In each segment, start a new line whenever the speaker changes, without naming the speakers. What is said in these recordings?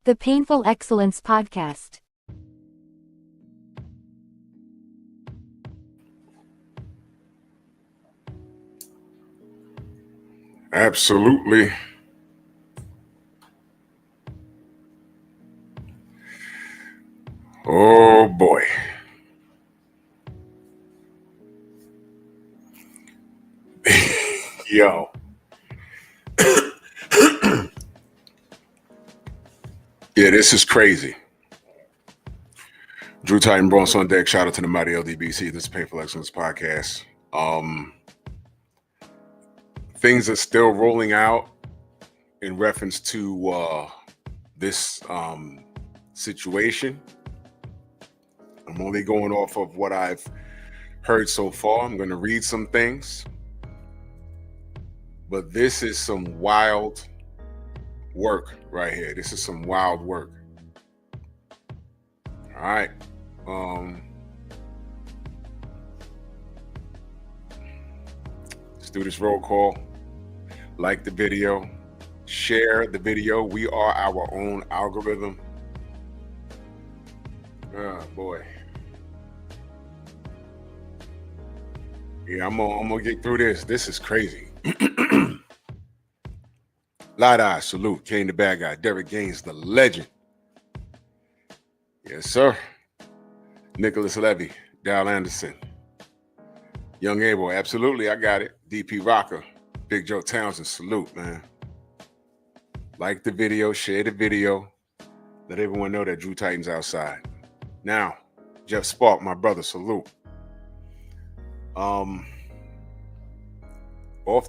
The Painful Excellence Podcast.
Absolutely. Oh boy. Yo. Yeah, this is crazy. Drew Titan Bronx on deck. Shout out to the mighty LDBC. This is Painful Excellence Podcast. Things are still rolling out in reference to this situation. I'm only going off of what I've heard so far. I'm going to read some things. But this is some wild work right here. This is some wild work. All right. Let's do this roll call. Like the video. Share the video. We are our own algorithm. Oh boy. Yeah, I'm gonna get through this. This is crazy. Light Eye, salute. Kane the bad guy. Derek Gaines, the legend. Yes, sir. Nicholas Levy, Dal Anderson. Young Abel, absolutely, I got it. DP Rocker, Big Joe Townsend, salute, man. Like the video, share the video. Let everyone know that Drew Titan's outside. Now, Jeff Spark, my brother, salute. Off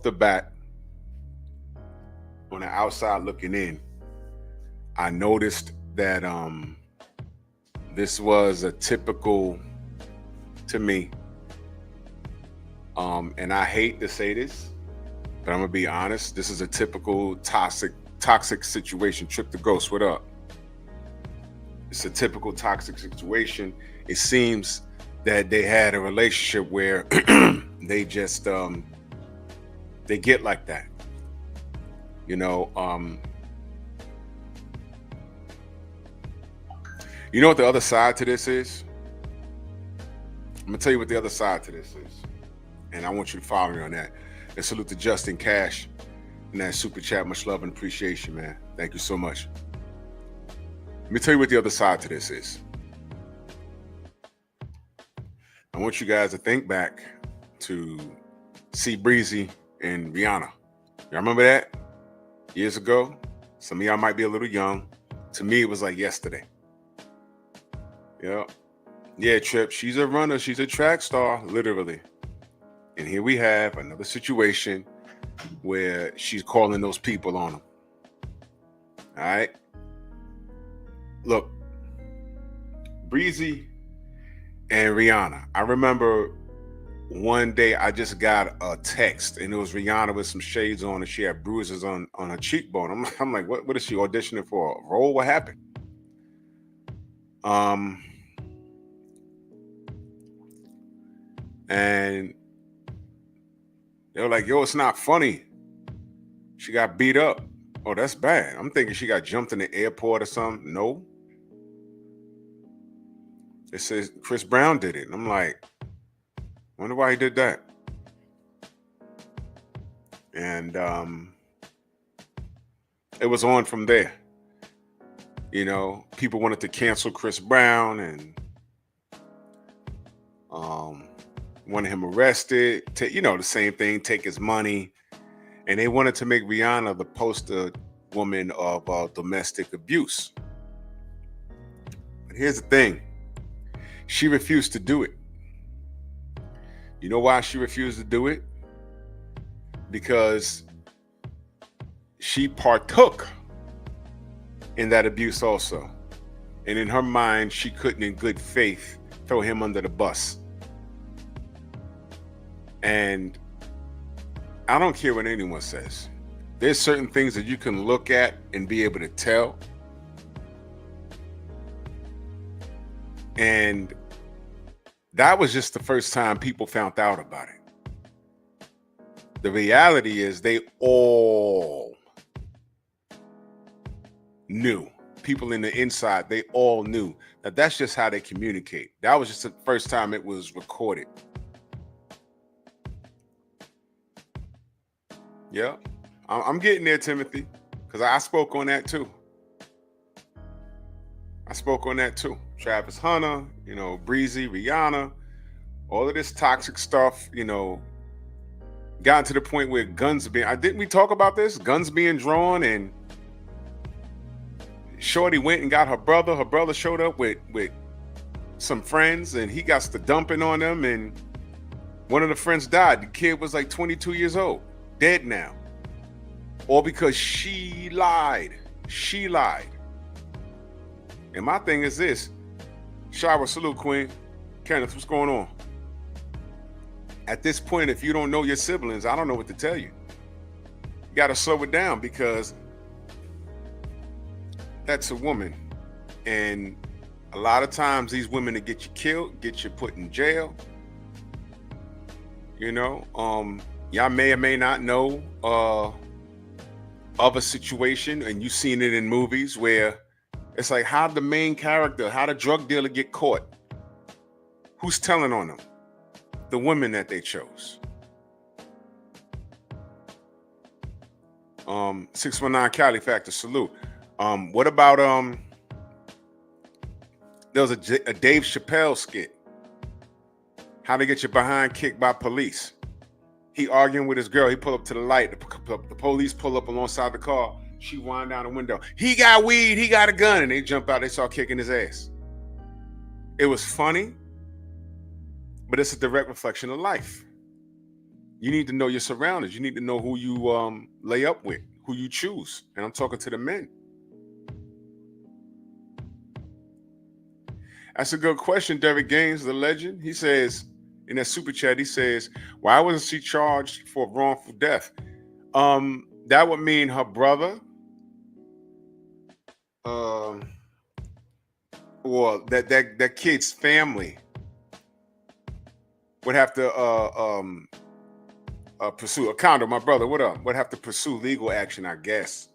the bat, on the outside looking in, I noticed that this was a typical, to me, and I hate to say this, but I'm gonna be honest, this is a typical toxic situation. Trip the Ghost, what up? It's a typical toxic situation. It seems that they had a relationship where they just they get like that. You know what the other side to this is? I'm gonna tell you what the other side to this is. And I want you to follow me on that. And salute to Justin Cash and that super chat. Much love and appreciation, man. Thank you so much. Let me tell you what the other side to this is. I want you guys to think back to C Breezy and Rihanna. Y'all remember that? Years ago? Some of y'all might be a little young. To me, it was like yesterday. Yeah, Trip, she's a runner. She's a track star, literally. And here we have another situation where she's calling those people on them. All right? Look, Breezy and Rihanna. I remember one day I just got a text and it was Rihanna with some shades on and she had bruises on her cheekbone. I'm like, what is she auditioning for? A role? What happened? And they were like, yo, it's not funny. She got beat up. Oh, that's bad. I'm thinking she got jumped in the airport or something. No. It says Chris Brown did it. And I'm like, wonder why he did that. And it was on from there. You know, people wanted to cancel Chris Brown and wanted him arrested. The same thing, take his money. And they wanted to make Rihanna the poster woman of domestic abuse. But here's the thing. She refused to do it. You know why she refused to do it? Because she partook in that abuse also. And in her mind, she couldn't in good faith throw him under the bus. And I don't care what anyone says. There's certain things that you can look at and be able to tell. And that was just the first time people found out about it. The reality is they all knew. people in the inside, they all knew that that's just how they communicate. That was just the first time it was recorded. Yeah, I'm getting there, Timothy, because I spoke on that too. Travis Hunter, Breezy, Rihanna, all of this toxic stuff, gotten to the point where guns didn't we talk about this? Guns being drawn, and Shorty went and got her brother. Her brother showed up with some friends, and he got to dumping on them, and one of the friends died. The kid was like 22 years old, dead now. All because she lied. And my thing is this. Shower, salute, Queen. Kenneth, what's going on? At this point, if you don't know your siblings, I don't know what to tell you. You got to slow it down, because that's a woman. And a lot of times these women that get you killed, get you put in jail. Y'all may or may not know of a situation, and you've seen it in movies where it's like, how the main character, how the drug dealer get caught? Who's telling on them? The women that they chose. 619 Cali Factor, salute. What about there was a Dave Chappelle skit. How to get your behind kicked by police. He arguing with his girl. He pull up to the light. The police pull up alongside the car. She wind down the window. He got weed. He got a gun. And they jump out. They start kicking his ass. It was funny, but it's a direct reflection of life. You need to know your surroundings. You need to know who you lay up with, who you choose. And I'm talking to the men. That's a good question, Derek Gaines, the legend. He says, in that super chat, he says, why wasn't she charged for wrongful death? That would mean her brother, or that kid's family would have to pursue a condo. My brother, what up? Would have to pursue legal action, I guess.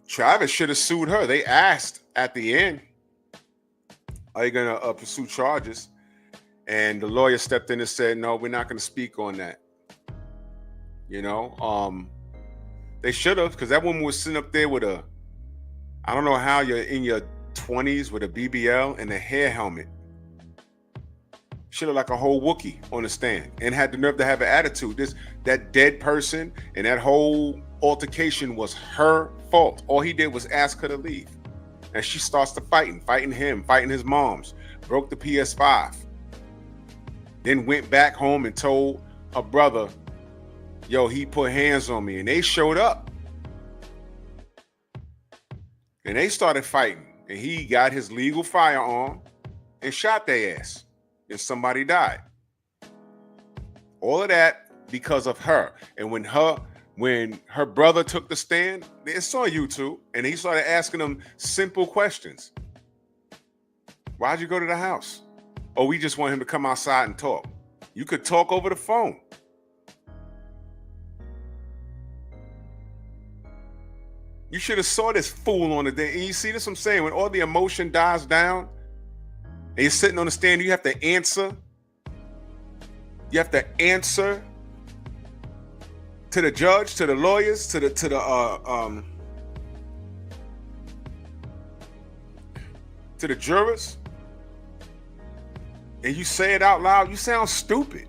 Travis should have sued her. They asked at the end, are you gonna pursue charges? And the lawyer stepped in and said, no, we're not gonna speak on that. They should have, because that woman was sitting up there with I don't know how you're in your 20s with a BBL and a hair helmet. She looked like a whole Wookiee on the stand, and had the nerve to have an attitude. That dead person and that whole altercation was her fault. All he did was ask her to leave. And she starts to fighting him, fighting his moms, broke the PS5. Then went back home and told her brother, yo, he put hands on me. And they showed up. And they started fighting. And he got his legal firearm and shot their ass. And somebody died. All of that because of her. And when her brother took the stand, it's on YouTube, and he started asking them simple questions. Why'd you go to the house? Oh, we just want him to come outside and talk. You could talk over the phone. You should have saw this fool on the day. And you see this, I'm saying, when all the emotion dies down, and you're sitting on the stand, you have to answer. You have to answer to the judge, to the lawyers, to the jurors, and you say it out loud. You sound stupid.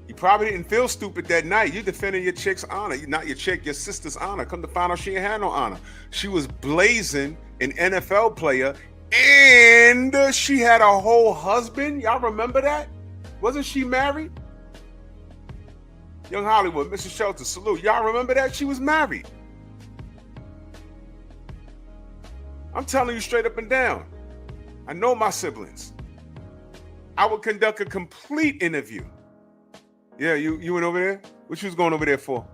You probably didn't feel stupid that night. You defending your chick's honor. Not your chick, your sister's honor. Come to find out she ain't had no honor. She was blazing an NFL player, and she had a whole husband. Y'all remember that? Wasn't she married? Young Hollywood, Mrs. Shelter, salute. Y'all remember that? She was married. I'm telling you straight up and down. I know my siblings. I would conduct a complete interview. Yeah, you went over there? What you was going over there for?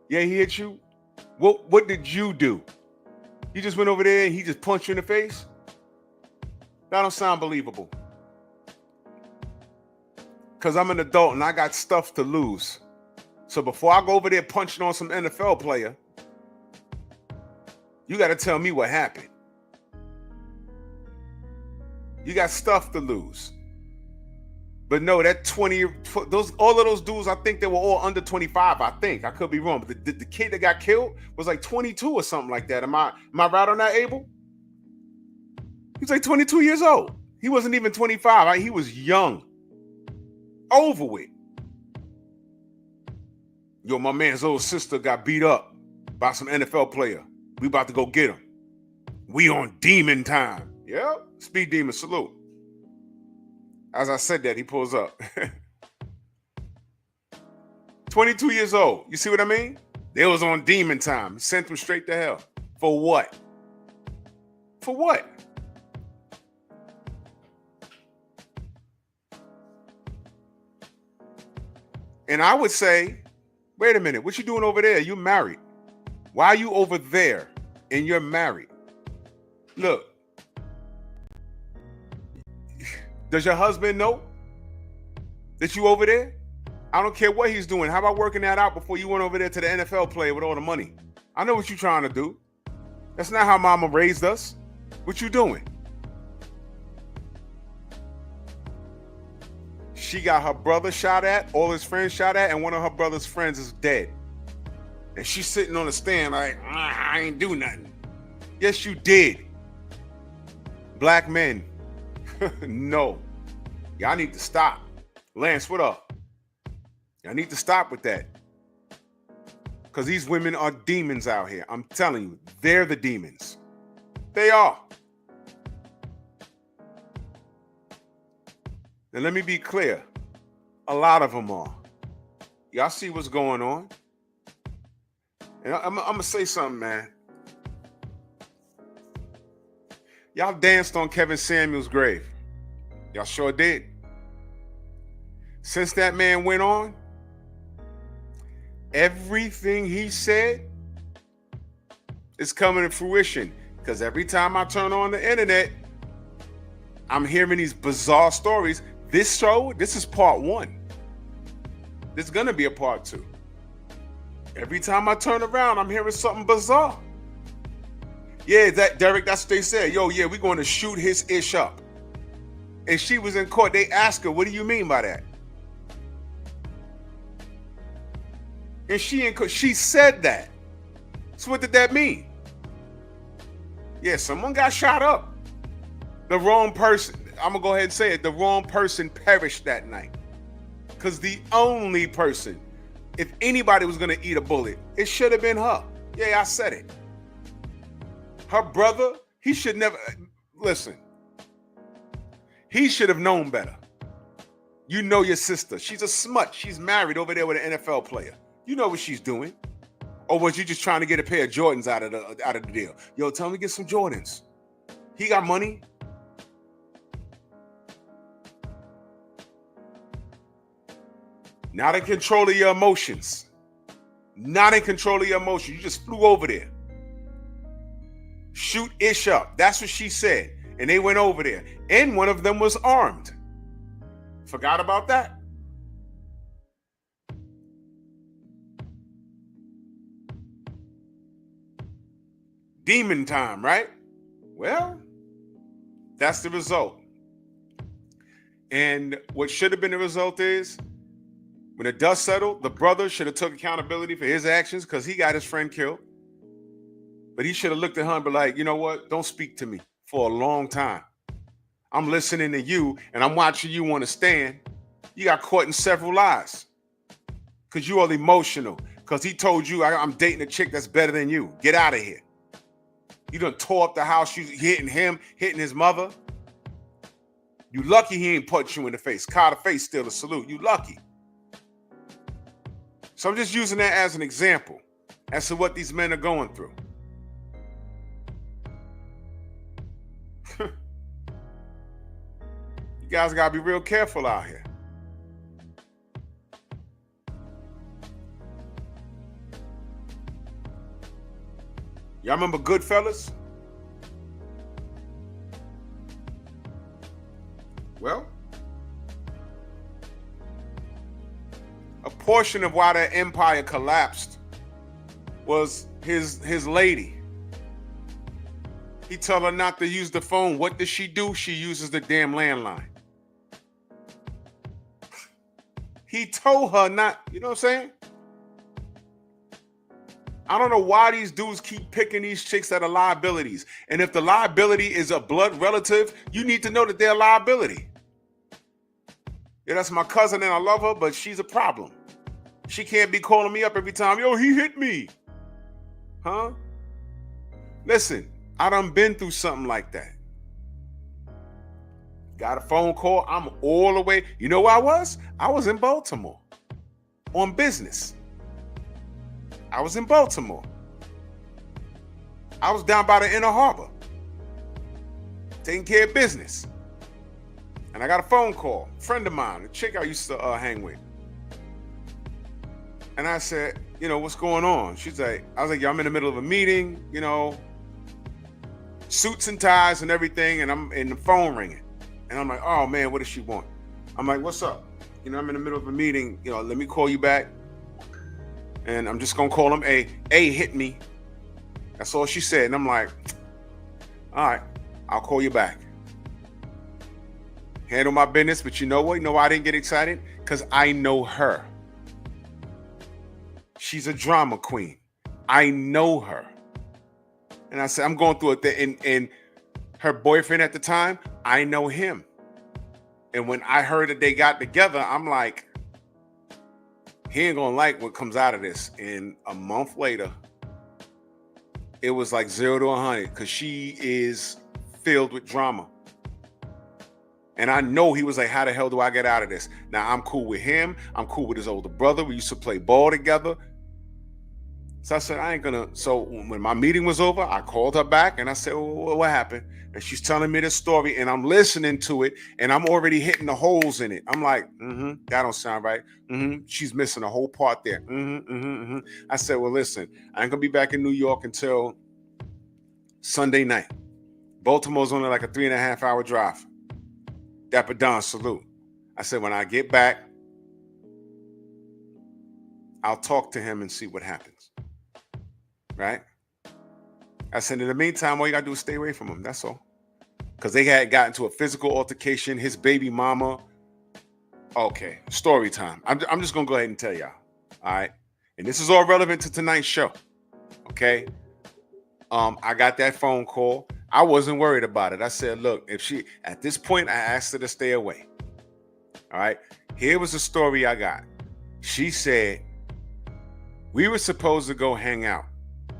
Yeah, he hit you? What did you do? You just went over there and he just punched you in the face? That don't sound believable. Because I'm an adult and I got stuff to lose. So before I go over there punching on some NFL player, You got to tell me what happened. You got stuff to lose. But no, that 20, all of those dudes, I think they were all under 25. I think I could be wrong, but the kid that got killed was like 22 or something like that. Am I right on that, Abel? He was like 22 years old. He wasn't even 25. Right? He was young. Over with. Yo, my man's little sister got beat up by some NFL player. We about to go get him. We on demon time. Yep. Speed demon, salute. As I said that, he pulls up. 22 years old. You see what I mean? They was on demon time. Sent them straight to hell. For what? For what? And I would say, wait a minute, what you doing over there? You're married. Why are you over there and you're married? Look, does your husband know that you over there? I don't care what he's doing. How about working that out before you went over there to the NFL player with all the money? I know what you're trying to do. That's not how mama raised us. What you doing? She got her brother shot at, all his friends shot at, and one of her brother's friends is dead. And she's sitting on the stand like, I ain't do nothing. Yes, you did. Black men. No. Y'all need to stop. Lance, what up? Y'all need to stop with that. Because these women are demons out here. I'm telling you, they're the demons. They are. And let me be clear. A lot of them are. Y'all see what's going on? And I'm going to say something, man. Y'all danced on Kevin Samuel's grave. Y'all sure did. Since that man went on, everything he said is coming to fruition. Because every time I turn on the internet, I'm hearing these bizarre stories. This show, this is part one. There's going to be a part two. Every time I turn around, I'm hearing something bizarre. Yeah, Derek, that's what they said. Yo, yeah, we're going to shoot his ish up. And she was in court. They asked her, what do you mean by that? And she said that. So what did that mean? Yeah, someone got shot up. The wrong person, I'm going to go ahead and say it, the wrong person perished that night. Because the only person, if anybody was going to eat a bullet, it should have been her. Yeah, I said it. Her brother, he should never, listen, he should have known better. You know your sister. She's a smut. She's married over there with an NFL player. You know what she's doing. Or was you just trying to get a pair of Jordans out of the deal? Yo, tell him to get some Jordans. He got money. Not in control of your emotions. Not in control of your emotions. You just flew over there. Shoot ish up. That's what she said. And they went over there. And one of them was armed. Forgot about that. Demon time, right? Well, that's the result. And what should have been the result is, when the dust settled, the brother should have took accountability for his actions because he got his friend killed. But he should have looked at her and be like, you know what? Don't speak to me for a long time. I'm listening to you and I'm watching you on the stand. You got caught in several lies because you are emotional. Because he told you, I'm dating a chick that's better than you. Get out of here. You done tore up the house. You hitting him, hitting his mother. You lucky he ain't punch you in the face. Carter face still a salute. You lucky. So I'm just using that as an example as to what these men are going through. You guys gotta be real careful out here. Y'all remember Goodfellas? Well, a portion of why that empire collapsed was his lady. He tell her not to use the phone. What does she do? She uses the damn landline. He told her not, you know what I'm saying? I don't know why these dudes keep picking these chicks that are liabilities. And if the liability is a blood relative, you need to know that they're a liability. Yeah, that's my cousin and I love her, but she's a problem. She can't be calling me up every time, yo, he hit me. Huh? Listen, I done been through something like that. Got a phone call. I'm all the way. You know where I was? I was in Baltimore on business. I was in Baltimore. I was down by the Inner Harbor taking care of business. And I got a phone call. A friend of mine, a chick I used to hang with. And I said, you know, what's going on? She's like, I was like, yo, I'm in the middle of a meeting, you know, suits and ties and everything. And I'm in the phone ringing. And I'm like, oh man, what does she want? I'm like, what's up? You know, I'm in the middle of a meeting. You know, let me call you back. And I'm just going to call him A. A hit me. That's all she said. And I'm like, all right, I'll call you back. Handle my business. But you know what? You know why I didn't get excited? Because I know her. She's a drama queen. I know her. And I said, I'm going through it. And her boyfriend at the time, I know him. And when I heard that they got together, I'm like, he ain't gonna like what comes out of this. And a month later, it was like 0 to 100 because she is filled with drama. And I know he was like, how the hell do I get out of this? Now, I'm cool with him. I'm cool with his older brother. We used to play ball together. So I said, I ain't gonna. So when my meeting was over, I called her back and I said, well, what happened? And she's telling me the story and I'm listening to it and I'm already hitting the holes in it. I'm like, that don't sound right. She's missing a whole part there. I said, well, listen, I ain't gonna be back in New York until Sunday night. Baltimore's only like a 3.5 hour drive. Dapper Don, salute. I said, when I get back, I'll talk to him and see what happens. Right? I said, in the meantime, all you gotta do is stay away from him. That's all. Because they had gotten into a physical altercation. His baby mama. Okay, story time. I'm just gonna go ahead and tell y'all. All right. And this is all relevant to tonight's show. Okay. I got that phone call. I wasn't worried about it. I said, look, if she, at this point, I asked her to stay away. All right. Here was the story I got. She said, we were supposed to go hang out.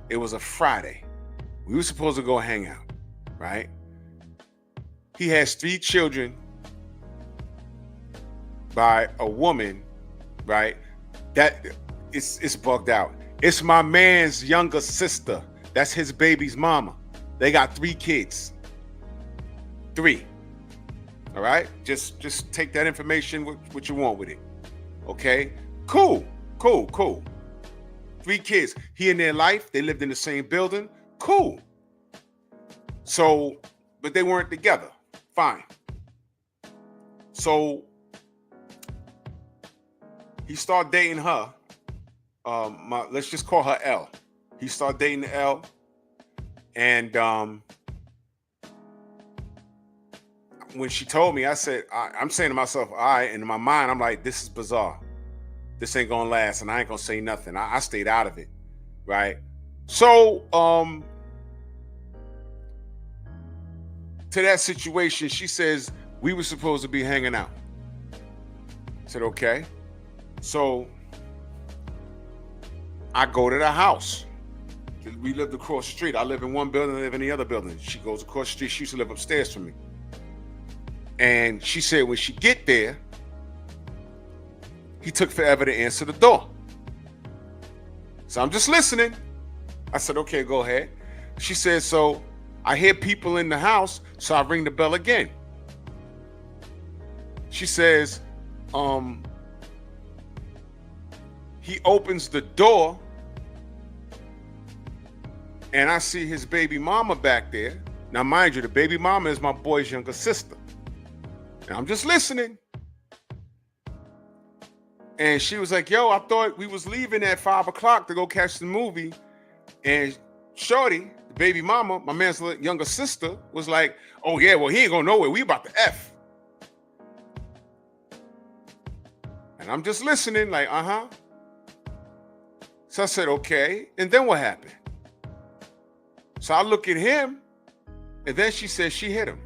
It was a Friday. We were supposed to go hang out. Right. He has 3 children by a woman. Right. That it's bugged out. It's my man's younger sister. That's his baby's mama. They got 3 kids. 3. All right? Just take that information what you want with it. Okay? Cool. 3 kids. He and their life, they lived in the same building. Cool. So, but they weren't together. Fine. So, he started dating her. Let's just call her L. He started dating L. And when she told me, I said, I'm saying to myself, all right. And in my mind, I'm like, this is bizarre. This ain't gonna last. And I ain't gonna say nothing. I stayed out of it. Right. So to that situation, she says, we were supposed to be hanging out. I said, okay. So I go to the house. We lived across the street. I live in one building, I live in the other building. She goes across the street. She used to live upstairs from me. And she said when she get there, he took forever to answer the door. So I'm just listening. I said, okay, go ahead. She said, so I hear people in the house, so I ring the bell again. She says, he opens the door and I see his baby mama back there. Now, mind you, the baby mama is my boy's younger sister. And I'm just listening. And she was like, yo, I thought we was leaving at 5 o'clock to go catch the movie. And Shorty, the baby mama, my man's younger sister, was like, oh yeah, well, he ain't going nowhere. We about to F. And I'm just listening like, uh-huh. So I said, okay. And then what happened? So I look at him, and then she says she hit him.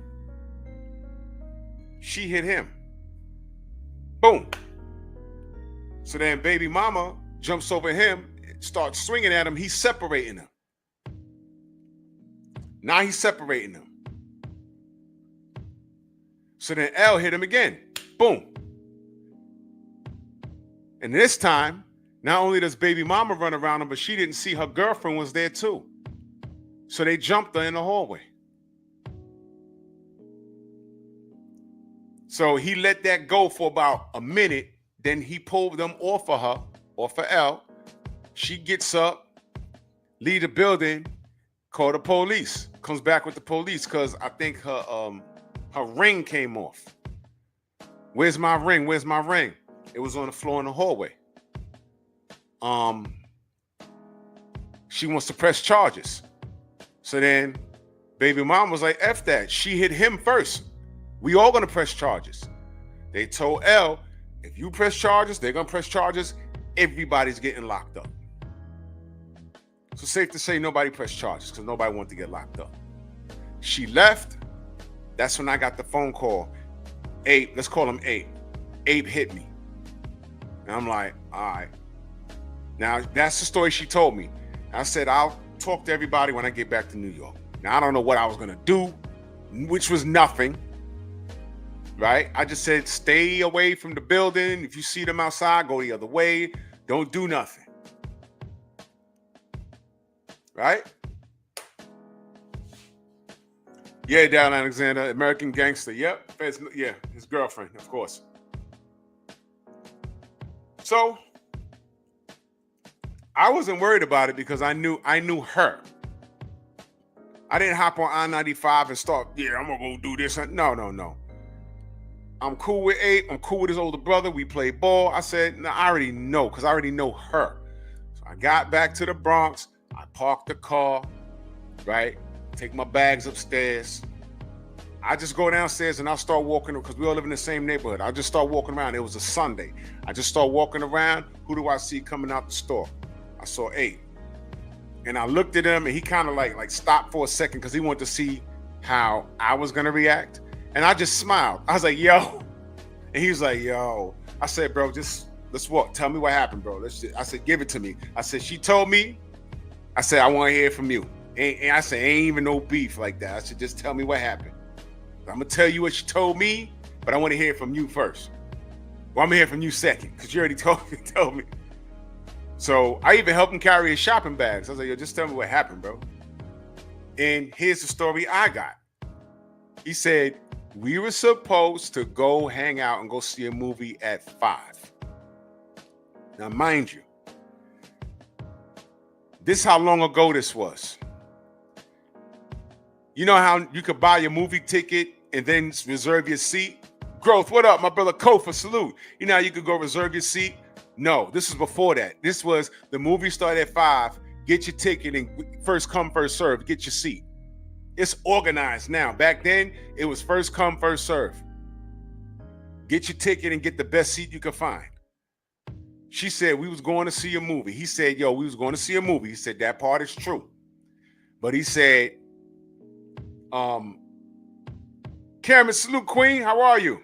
She hit him. Boom. So then baby mama jumps over him, starts swinging at him. He's separating him. Now he's separating him. So then L hit him again. Boom. And this time, not only does baby mama run around him, but she didn't see her girlfriend was there too. So they jumped her in the hallway. So he let that go for about a minute. Then he pulled them off of her, off of L. She gets up, leave the building, call the police. Comes back with the police because I think her ring came off. Where's my ring? Where's my ring? It was on the floor in the hallway. She wants to press charges. So then baby mom was like, F that. She hit him first. We all gonna press charges. They told L, if you press charges, they're gonna press charges. Everybody's getting locked up. So safe to say nobody pressed charges because nobody wanted to get locked up. She left. That's when I got the phone call. Ape, let's call him Ape. Ape hit me. And I'm like, all right. Now, that's the story she told me. I said, I'll talk to everybody when I get back to New York. Now, I don't know what I was going to do, which was nothing, right? I just said, stay away from the building. If you see them outside, go the other way. Don't do nothing, right? Yeah, Darren Alexander, American Gangster. Yep, yeah, his girlfriend, of course. So I wasn't worried about it because I knew her. I didn't hop on I-95 and start, yeah, I'm gonna go do this. No. I'm cool with Ape. I'm cool with his older brother. We play ball. I said, no, I already know because I already know her. So I got back to the Bronx. I parked the car, right? Take my bags upstairs. I just go downstairs and I'll start walking because we all live in the same neighborhood. I just start walking around. It was a Sunday. I just start walking around. Who do I see coming out the store? I saw Ape. And I looked at him and he kind of like stopped for a second because he wanted to see how I was going to react. And I just smiled. I was like, yo. And he was like, yo. I said, bro, just let's walk. Tell me what happened, bro. I said, give it to me. I said, she told me. I said, I want to hear from you. And I said, ain't even no beef like that. I said, just tell me what happened. I'm going to tell you what she told me, but I want to hear from you first. Well, I'm going to hear from you second because you already told me. So I even helped him carry his shopping bags. I was like, yo, just tell me what happened, bro. And here's the story I got. He said, we were supposed to go hang out and go see a movie at 5. Now, mind you, this is how long ago this was. You know how you could buy your movie ticket and then reserve your seat? Growth, what up? My brother Kofa, salute. You know how you could go reserve your seat? No, this was before that. This was the movie started at 5. Get your ticket and first come, first serve. Get your seat. It's organized now. Back then, it was first come, first serve. Get your ticket and get the best seat you could find. She said we was going to see a movie. He said, yo, we was going to see a movie. He said that part is true. But he said, Cameron, salute, Queen. How are you?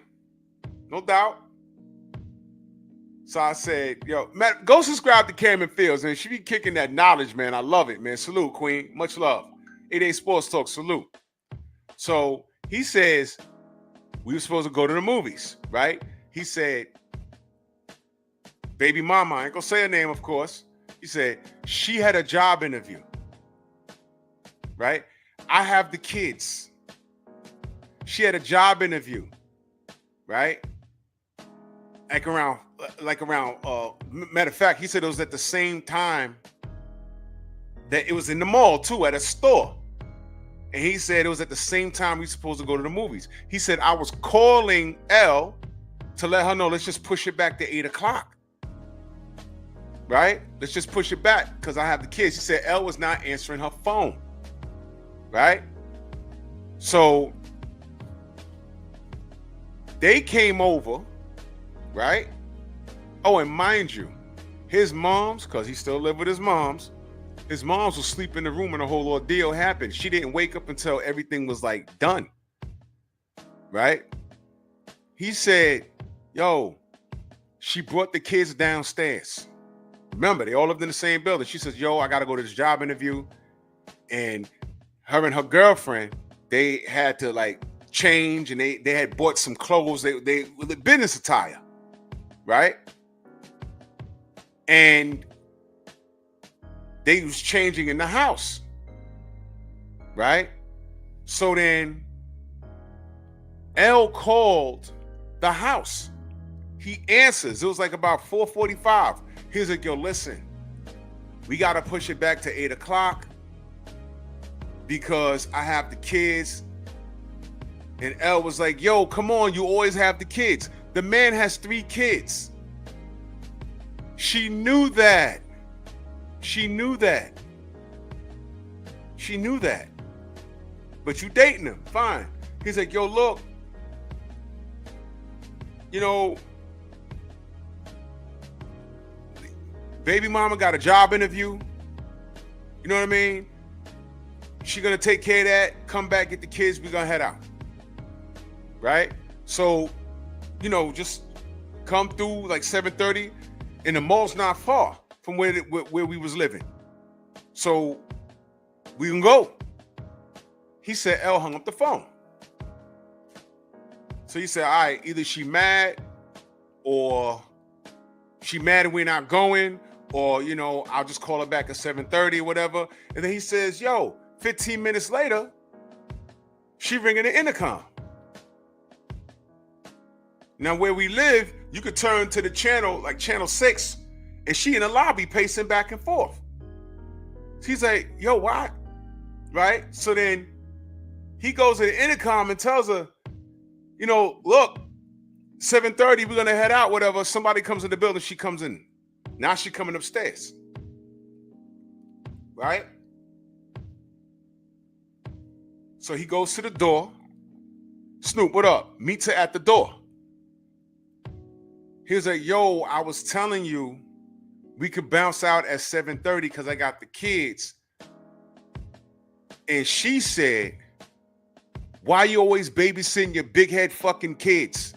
No doubt. So I said, yo, man, go subscribe to Cameron Fields, and she be kicking that knowledge, man. I love it, man. Salute, Queen. Much love. 8-8 Sports Talk, salute. So he says, we were supposed to go to the movies, right? He said, baby mama, I ain't gonna say her name, of course. He said, she had a job interview, right? I have the kids. She had a job interview, right? Like around, matter of fact, he said it was at the same time that it was in the mall too, at a store. And he said it was at the same time we were supposed to go to the movies. He said, I was calling L to let her know, let's just push it back to 8 o'clock. right? Let's just push it back because I have the kids. She said L was not answering her phone, right? So they came over, right? Oh, and mind you, his moms, because he still lived with his moms will sleep in the room and the whole ordeal happened. She didn't wake up until everything was like done, right? He said, yo, she brought the kids downstairs. Remember, they all lived in the same building. She says, yo, I got to go to this job interview. And her and her girlfriend, they had to like change, and they had bought some clothes. They the business attire, right? And they was changing in the house, right? So then L called the house. He answers. It was like about 4:45. He's like, yo, listen, we got to push it back to 8 o'clock because I have the kids. And L was like, yo, come on, you always have the kids. The man has 3 kids. She knew that. She knew that. She knew that. But you dating him, fine. He's like, yo, look, you know, baby mama got a job interview. You know what I mean? She gonna take care of that, come back, get the kids, we gonna head out. Right? So, you know, just come through like 7:30, and the mall's not far from where we was living. So we can go. He said L hung up the phone. So he said, all right, either she mad or she mad and we're not going, or, you know, I'll just call her back at 7:30 or whatever. And then he says, yo, 15 minutes later, she ringing the intercom. Now, where we live, you could turn to the channel, like channel 6, and she in the lobby pacing back and forth. She's like, yo, what? Right? So then he goes to the intercom and tells her, you know, look, 7:30, we're going to head out, whatever. Somebody comes in the building, she comes in. Now she coming upstairs. Right? So he goes to the door. Snoop, what up? Meets her at the door. He was like, yo, I was telling you we could bounce out at 7:30 because I got the kids. And she said, why you always babysitting your big head fucking kids?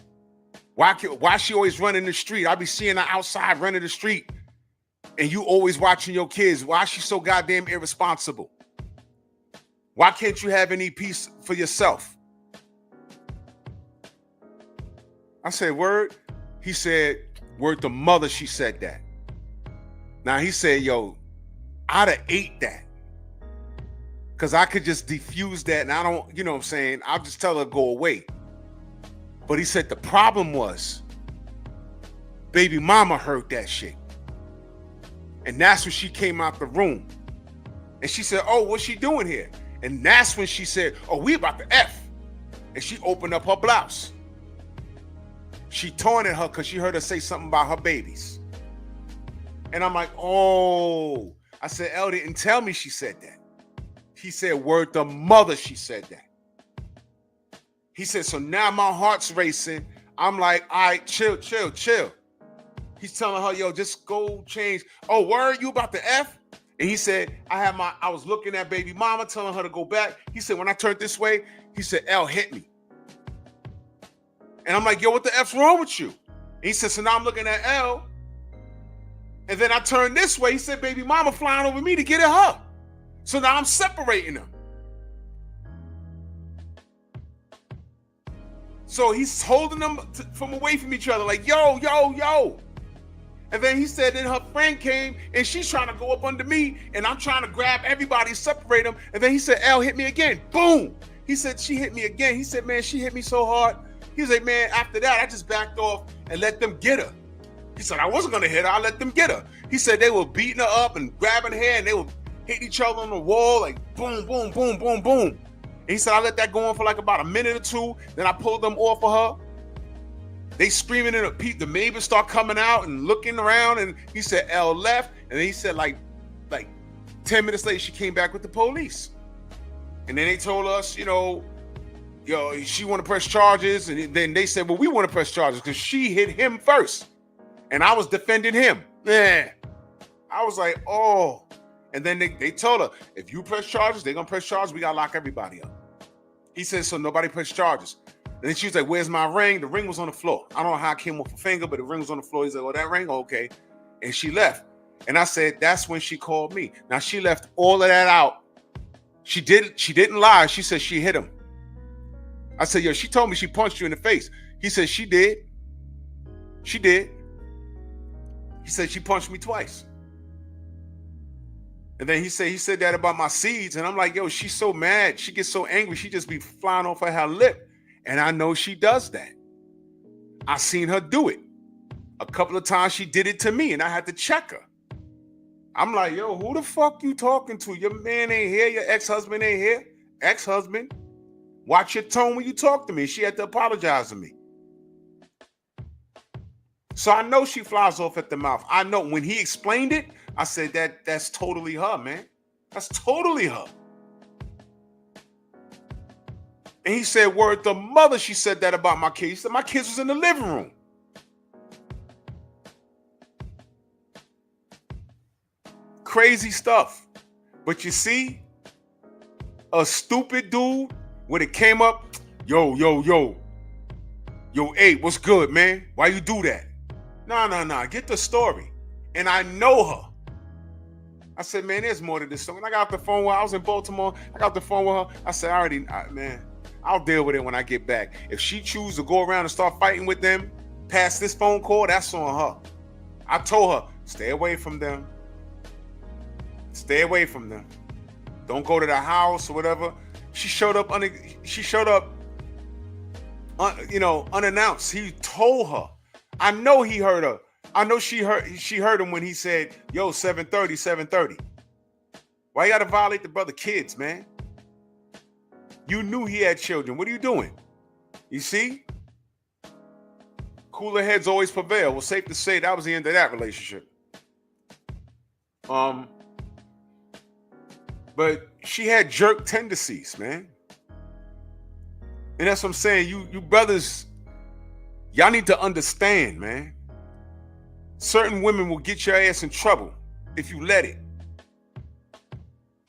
Why she always running the street? I be seeing her outside running the street and you always watching your kids. Why she so goddamn irresponsible? Why can't you have any peace for yourself? I said, word? He said, word to mother, she said that. Now he said, yo, I'd have ate that. Because I could just diffuse that and I don't, you know what I'm saying? I'll just tell her to go away. But he said the problem was baby mama heard that shit. And that's when she came out the room. And she said, oh, what's she doing here? And that's when she said, oh, we about to F. And she opened up her blouse. She taunted her because she heard her say something about her babies. And I'm like, oh. I said, Elle didn't tell me she said that. He said, word to mother, she said that. He said, so now my heart's racing. I'm like, all right, chill. He's telling her, yo, just go change. Oh, word, you about to F? And he said, I was looking at baby mama, telling her to go back. He said, when I turned this way, he said, Elle hit me. And I'm like, yo, what the F's wrong with you? And he said, so now I'm looking at Elle. And then I turned this way. He said, baby mama flying over me to get at her. So now I'm separating them. So he's holding them from away from each other, like, yo. And then he said, then her friend came and she's trying to go up under me and I'm trying to grab everybody and separate them. And then he said, Elle hit me again. Boom. He said, she hit me again. He said, man, she hit me so hard. He was like, man, after that, I just backed off and let them get her. He said, I wasn't going to hit her. I let them get her. He said they were beating her up and grabbing her hair and they were hitting each other on the wall, like boom, boom, boom, boom, boom. And he said, I let that go on for like about a minute or two. Then I pulled them off of her. They screaming in the neighbors start coming out and looking around, and he said L left, and then he said like 10 minutes later she came back with the police. And then they told us, yo, she want to press charges, and then they said, well, we want to press charges because she hit him first, and I was defending him. Yeah, I was like, oh. And then they told her, if you press charges, they're gonna press charges. We gotta lock everybody up. He said, so nobody press charges. And then she was like, where's my ring? The ring was on the floor. I don't know how it came off her finger, but the ring was on the floor. He's like, oh, that ring? Okay. And she left. And I said, that's when she called me. Now she left all of that out. She didn't lie. She said she hit him. I said, yo, she told me she punched you in the face. He said, she did. She did. He said, she punched me twice. And then he said that about my seeds. And I'm like, yo, she's so mad. She gets so angry. She just be flying off of her lip. And I know she does that. I seen her do it. A couple of times she did it to me, and I had to check her. I'm like, yo, who the fuck you talking to? Your man ain't here. Your ex-husband ain't here. Ex-husband, watch your tone when you talk to me. She had to apologize to me. So I know she flies off at the mouth. I know when he explained it, I said that's totally her, man. That's totally her. And he said, word the mother, she said that about my kids. He said, my kids was in the living room. Crazy stuff. But you see, a stupid dude, when it came up, yo, A, what's good, man? Why you do that? Nah, get the story. And I know her. I said, man, there's more to this story. And I got off the phone with her. I was in Baltimore. I got off the phone with her. I said, man, I'll deal with it when I get back. If she chooses to go around and start fighting with them past this phone call, that's on her. I told her, stay away from them. Stay away from them. Don't go to the house or whatever. She showed up unannounced. He told her. I know he heard her. I know she heard him when he said, yo, 7:30. Why you gotta violate the brother kids, man? You knew he had children. What are you doing? You see? Cooler heads always prevail. Well, safe to say that was the end of that relationship. But she had jerk tendencies, man. And that's what I'm saying. You brothers, y'all need to understand, man. Certain women will get your ass in trouble if you let it.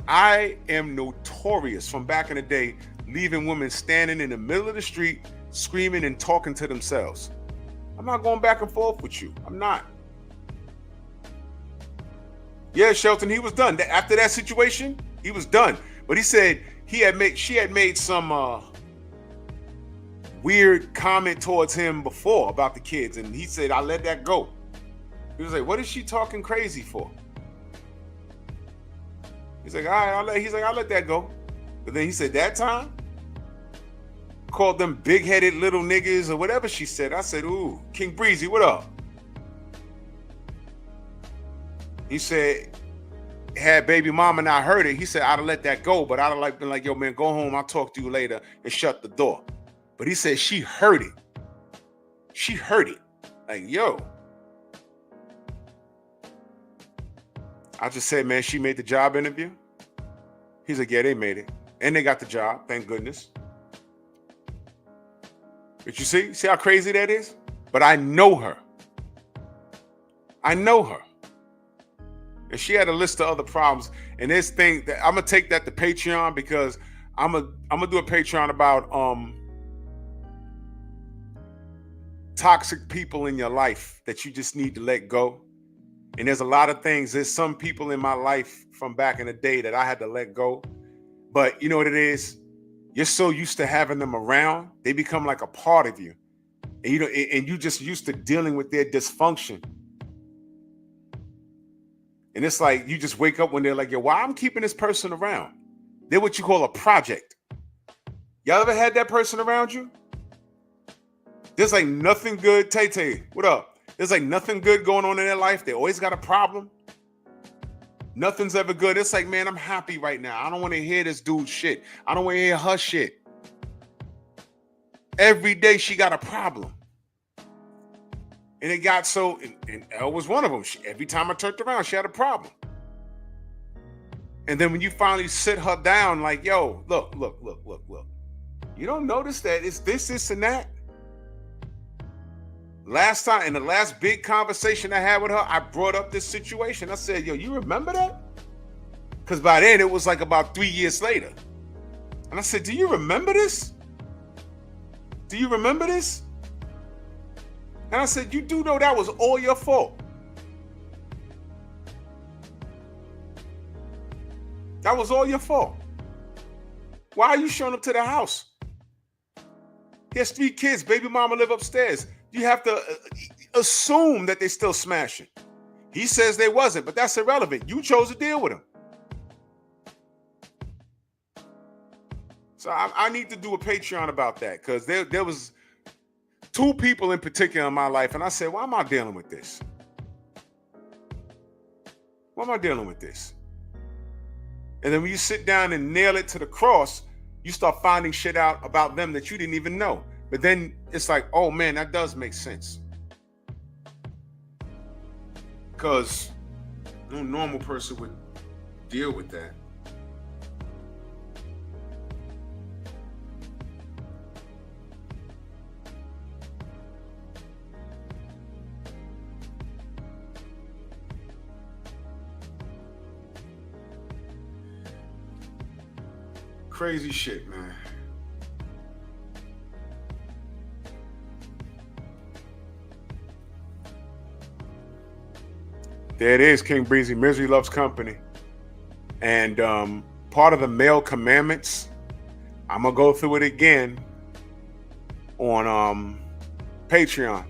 I am notorious from back in the day, leaving women standing in the middle of the street, screaming and talking to themselves. I'm not going back and forth with you. I'm not. Yeah, Shelton, he was done. After that situation, he was done. But he said she had made some weird comment towards him before about the kids, and he said, I let that go. He was like, what is she talking crazy for? He's like, all right, I'll let that go. But then he said, that time? Called them big-headed little niggas or whatever she said. I said, ooh, King Breezy, what up? He said, had baby mama not heard it, he said, I'd have let that go, but I'd have been like, yo, man, go home. I'll talk to you later, and shut the door. But he said she heard it. She heard it. Like, yo. I just said, man, she made the job interview. He's like, yeah, they made it. And they got the job, thank goodness. But you see how crazy that is? But I know her. I know her. And she had a list of other problems. And this thing, that I'm going to take that to Patreon, because I'm gonna do a Patreon about toxic people in your life that you just need to let go. And there's a lot of things. There's some people in my life from back in the day that I had to let go. But you know what it is? You're so used to having them around, they become like a part of you. And you just used to dealing with their dysfunction. And it's like you just wake up when they're like, yo, why I'm keeping this person around? They're what you call a project. Y'all ever had that person around you? There's like nothing good. Tay, what up? There's like nothing good going on in their life. They always got a problem. Nothing's ever good. It's like, man, I'm happy right now. I don't want to hear this dude's shit. I don't want to hear her shit. Every day she got a problem. And it got so, and Elle was one of them. Every time I turned around, she had a problem. And then when you finally sit her down, like, yo, look. You don't notice that it's this, and that? Last time, in the last big conversation I had with her, I brought up this situation. I said, yo, you remember that? Because by then, it was like about 3 years later. And I said, do you remember this? Do you remember this? And I said, you do know that was all your fault. That was all your fault. Why are you showing up to the house? He has 3 kids. Baby mama live upstairs. You have to assume that they're still smashing. He says they wasn't, but that's irrelevant. You chose to deal with him. So I need to do a Patreon about that, because there was 2 people in particular in my life, and I said, why am I dealing with this? Why am I dealing with this? And then when you sit down and nail it to the cross, you start finding shit out about them that you didn't even know. But then it's like, oh man, that does make sense. Because no normal person would deal with that. Crazy shit, man. There it is, King Breezy. Misery loves company. And part of the male commandments, I'm going to go through it again on Patreon.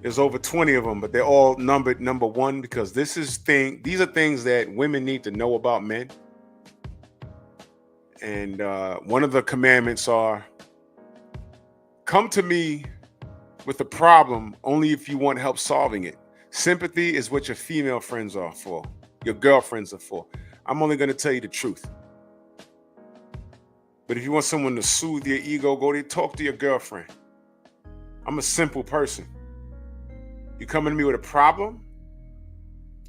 There's over 20 of them, but they're all numbered number 1, because these are things that women need to know about men. And one of the commandments are, come to me with a problem only if you want help solving it. Sympathy is what your female friends are for, your girlfriends are for. I'm only going to tell you the truth. But if you want someone to soothe your ego, go to talk to your girlfriend. I'm a simple person. You coming to me with a problem?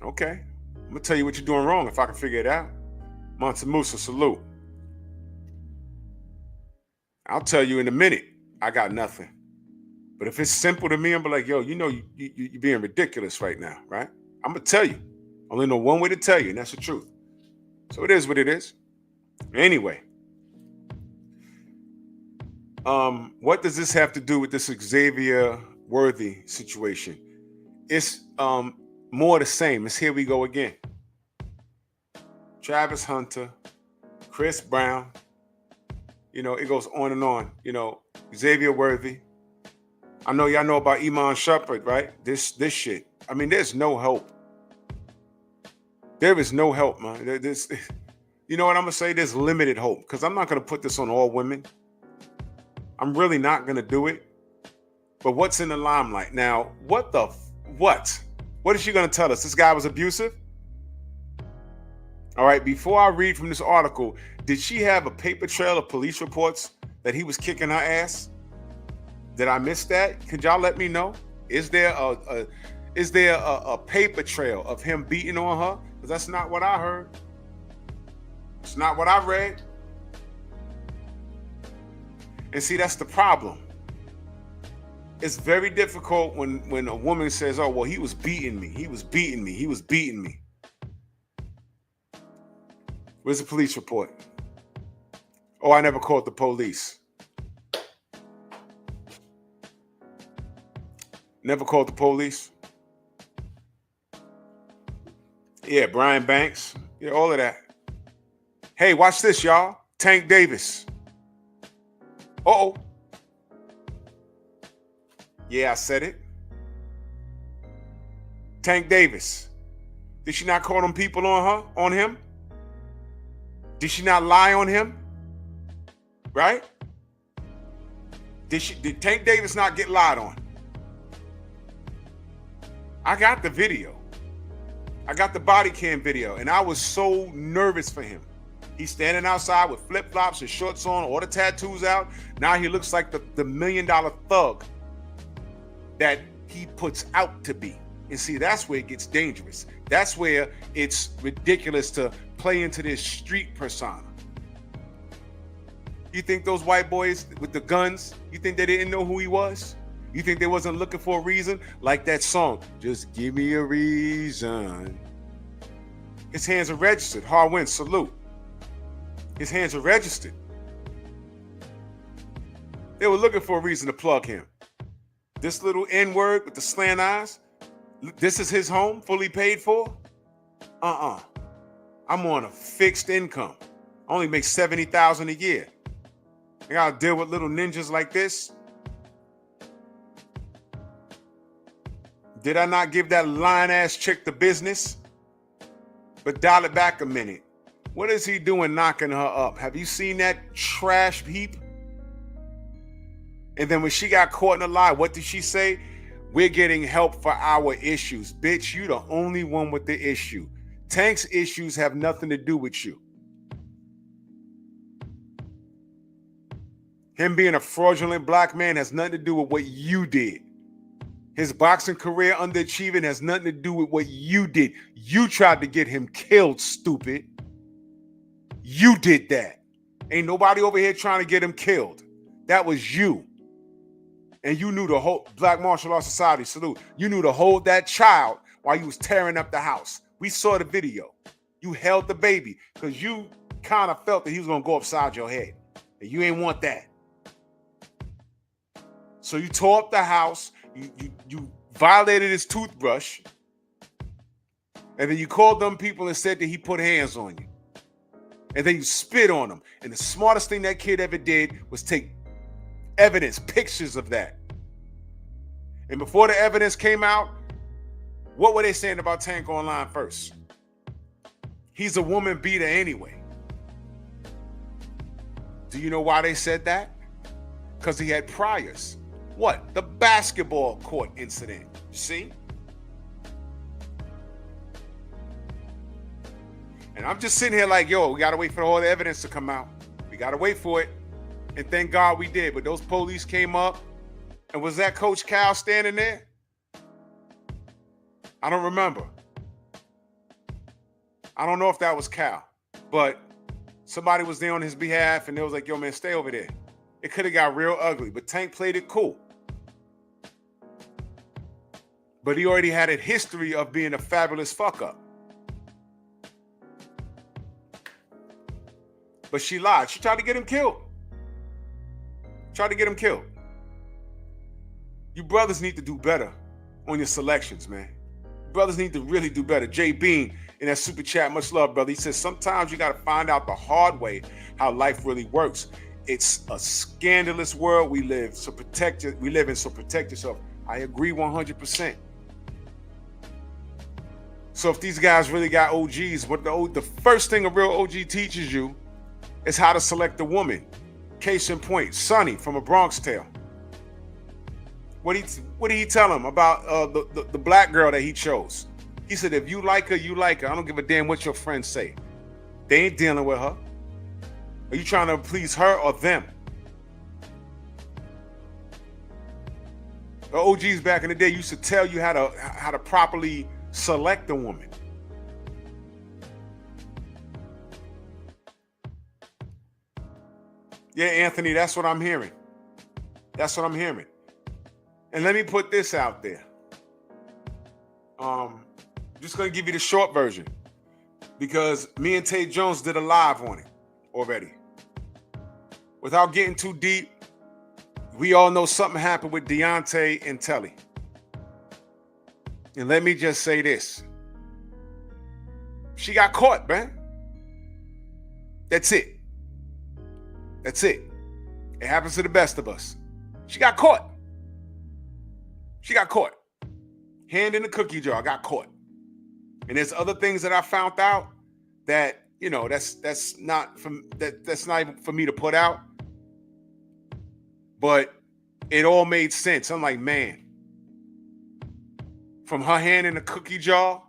Okay. I'm going to tell you what you're doing wrong if I can figure it out. Mansa Musa, salute. I'll tell you in a minute, I got nothing. But if it's simple to me, I'm like, yo, you know, you're being ridiculous right now, right? I'm going to tell you. I only know one way to tell you, and that's the truth. So it is what it is. Anyway, what does this have to do with this Xavier Worthy situation? It's more the same. It's here we go again. Travis Hunter, Chris Brown, you know, it goes on and on. You know, Xavier Worthy. I know y'all know about Iman Shumpert, right? This shit. I mean, there's no hope. There is no help, man. You know what I'm going to say? There's limited hope, because I'm not going to put this on all women. I'm really not going to do it. But what's in the limelight? Now, what? What is she going to tell us? This guy was abusive? All right, before I read from this article, did she have a paper trail of police reports that he was kicking her ass? Did I miss that? Could y'all let me know? Is there a paper trail of him beating on her? Because that's not what I heard. It's not what I read. And see, that's the problem. It's very difficult when a woman says, oh, well, he was beating me. He was beating me. He was beating me. Where's the police report? Oh, I never called the police. Never called the police. Yeah, Brian Banks. Yeah, all of that. Hey, watch this, y'all. Tank Davis. Uh-oh. Yeah, I said it. Tank Davis. Did she not call them people on him? Did she not lie on him? Right? Did Tank Davis not get lied on? I got the video. I got the body cam video, and I was so nervous for him. He's standing outside with flip-flops and shorts on, all the tattoos out. Now he looks like the $1 million thug that he puts out to be. And see, that's where it gets dangerous. That's where it's ridiculous to play into this street persona. You think those white boys with the guns, you think they didn't know who he was? You think they wasn't looking for a reason? Like that song, just give me a reason. His hands are registered. Hard win, salute. His hands are registered. They were looking for a reason to plug him. This little N-word with the slant eyes, this is his home, fully paid for? I'm on a fixed income. I only make $70,000 a year. I gotta deal with little ninjas like this. Did I not give that lying-ass chick the business? But dial it back a minute. What is he doing knocking her up? Have you seen that trash P.E.P? And then when she got caught in a lie, what did she say? We're getting help for our issues. Bitch, you the only one with the issue. Tank's issues have nothing to do with you. Him being a fraudulent black man has nothing to do with what you did. His boxing career underachieving has nothing to do with what you did. You tried to get him killed, stupid. You did that. Ain't nobody over here trying to get him killed. That was you. And you knew to hold Black Martial Arts Society, salute. You knew to hold that child while you was tearing up the house. We saw the video. You held the baby because you kind of felt that he was going to go upside your head. And you ain't want that. So you tore up the house. You violated his toothbrush. And then you called them people and said that he put hands on you. And then you spit on him. And the smartest thing that kid ever did was take evidence, pictures of that. And before the evidence came out, what were they saying about Tank online first? He's a woman beater anyway. Do you know why they said that? Because he had priors. What? The basketball court incident. See? And I'm just sitting here like, yo, we got to wait for all the evidence to come out. We got to wait for it. And thank God we did. But those police came up. And was that Coach Cal standing there? I don't remember. I don't know if that was Cal. But somebody was there on his behalf. And they was like, yo, man, stay over there. It could have got real ugly. But Tank played it cool. But he already had a history of being a fabulous fuck-up. But she lied. She tried to get him killed. Tried to get him killed. You brothers need to do better on your selections, man. Brothers need to really do better. Jay Bean in that super chat, much love, brother. He says, sometimes you got to find out the hard way how life really works. It's a scandalous world we live in, so protect yourself. I agree 100%. So if these guys really got OGs, the first thing a real OG teaches you is how to select a woman. Case in point, Sonny from A Bronx Tale. What did he tell him about the black girl that he chose? He said, if you like her, you like her. I don't give a damn what your friends say. They ain't dealing with her. Are you trying to please her or them? The OGs back in the day used to tell you how to properly select a woman. Yeah, Anthony, that's what I'm hearing. That's what I'm hearing. And let me put this out there. I'm just going to give you the short version because me and Tay Jones did a live on it already. Without getting too deep, we all know something happened with Deontay and Telly. And let me just say this. She got caught, man. That's it. That's it. It happens to the best of us. She got caught. She got caught. Hand in the cookie jar, got caught. And there's other things that I found out that, you know, that's not even for me to put out. But it all made sense. I'm like, man, from her hand in the cookie jar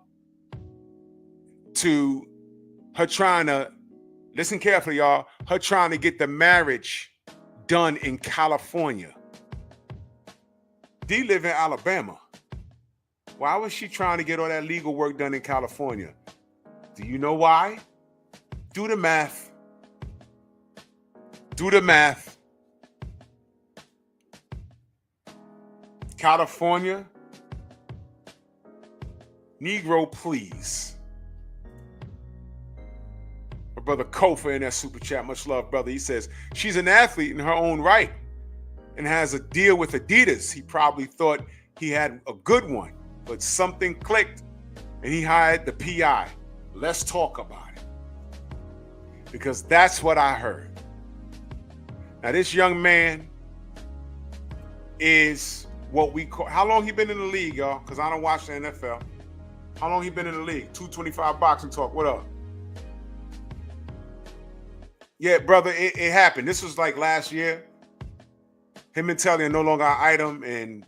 to her trying to, listen carefully, y'all, her trying to get the marriage done in California. D live in Alabama. Why was she trying to get all that legal work done in California? Do you know why? Do the math. Do the math. California, Negro, please. My brother Kofa in that super chat, much love, brother. He says, she's an athlete in her own right and has a deal with Adidas. He probably thought he had a good one, but something clicked and he hired the PI. Let's talk about it. Because that's what I heard. Now, this young man is what we call, how long he been in the league, y'all? Because I don't watch the NFL. How long he been in the league? 225 Boxing Talk, what up? Yeah, brother, it happened. This was like last year. Him and Telly are no longer an item, and,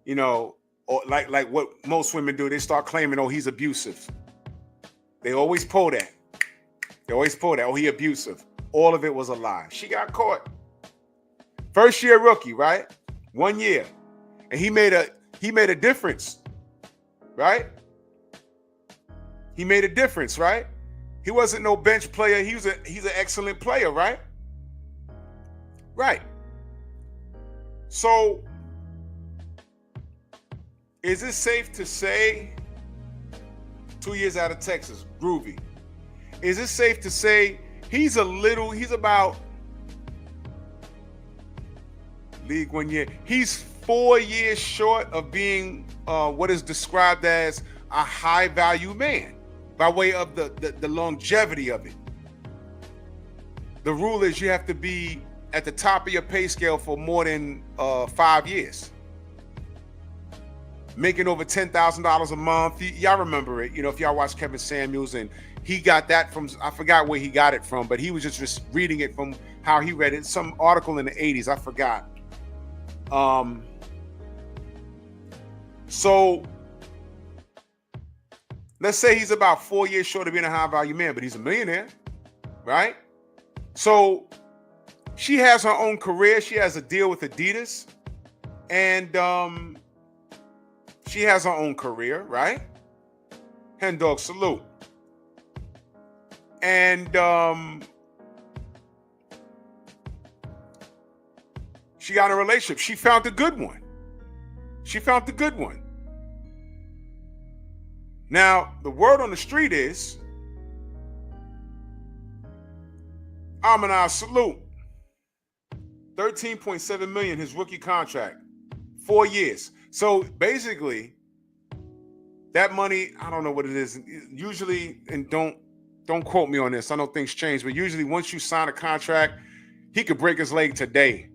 you know, or like what most women do, they start claiming, oh, he's abusive. They always pull that. They always pull that. Oh, he abusive. All of it was a lie. She got caught. First year rookie, right? 1 year. And he made a difference, right? He made a difference, right? He wasn't no bench player. He's an excellent player, right? Right. So, is it safe to say, 2 years out of Texas, groovy, is it safe to say he's about league 1 year. He's 4 years short of being what is described as a high value man by way of the longevity of it. The rule is you have to be at the top of your pay scale for more than 5 years. Making over $10,000 a month. Y'all remember it, you know, if y'all watch Kevin Samuels, and he got that from, I forgot where he got it from, but he was just reading it from how he read it. Some article in the 80s, I forgot. So let's say he's about 4 years short of being a high value man, but he's a millionaire, right? So she has her own career. She has a deal with Adidas, and she has her own career, right? Hen dog salute. And she got a relationship. She found a good one. She found the good one. Now, the word on the street is, Amina salute. 13.7 million, his rookie contract, 4 years. So basically, that money, I don't know what it is. Usually, and don't quote me on this, I know things change, but usually once you sign a contract, he could break his leg today.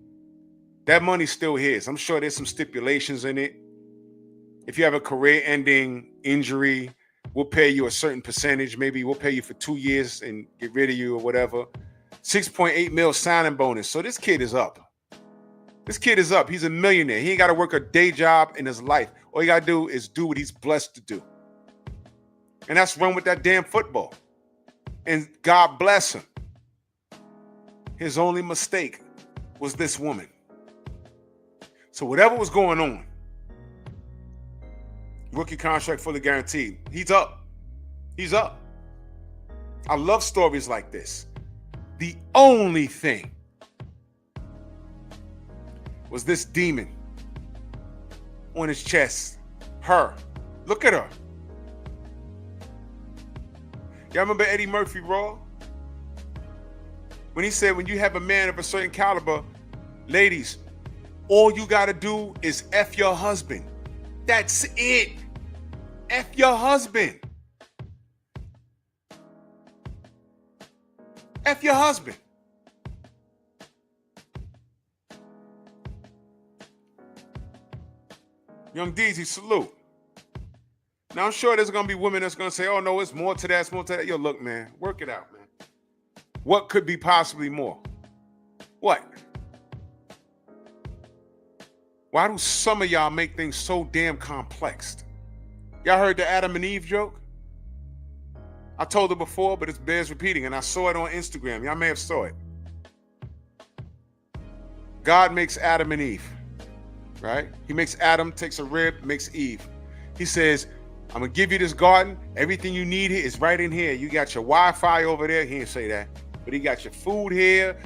That money's still his. I'm sure there's some stipulations in it. If you have a career-ending injury, we'll pay you a certain percentage. Maybe we'll pay you for 2 years and get rid of you or whatever. 6.8 mil signing bonus. So this kid is up. This kid is up. He's a millionaire. He ain't got to work a day job in his life. All he got to do is do what he's blessed to do. And that's run with that damn football. And God bless him. His only mistake was this woman. So whatever was going on, rookie contract fully guaranteed. He's up. He's up. I love stories like this. The only thing was this demon on his chest. Her. Look at her. Y'all remember Eddie Murphy Raw? When he said, when you have a man of a certain caliber, ladies, all you got to do is F your husband. That's it. F your husband. F your husband. Young Deezy, salute. Now, I'm sure there's going to be women that's going to say, oh, no, it's more to that, it's more to that. Yo, look, man, work it out, man. What could be possibly more? What? Why do some of y'all make things so damn complex? Y'all heard the Adam and Eve joke? I told it before, but it bears repeating, and I saw it on Instagram. Y'all may have saw it. God makes Adam and Eve, right? He makes Adam, takes a rib, makes Eve. He says, I'm going to give you this garden. Everything you need here is right in here. You got your Wi-Fi over there. He didn't say that. But he got your food here,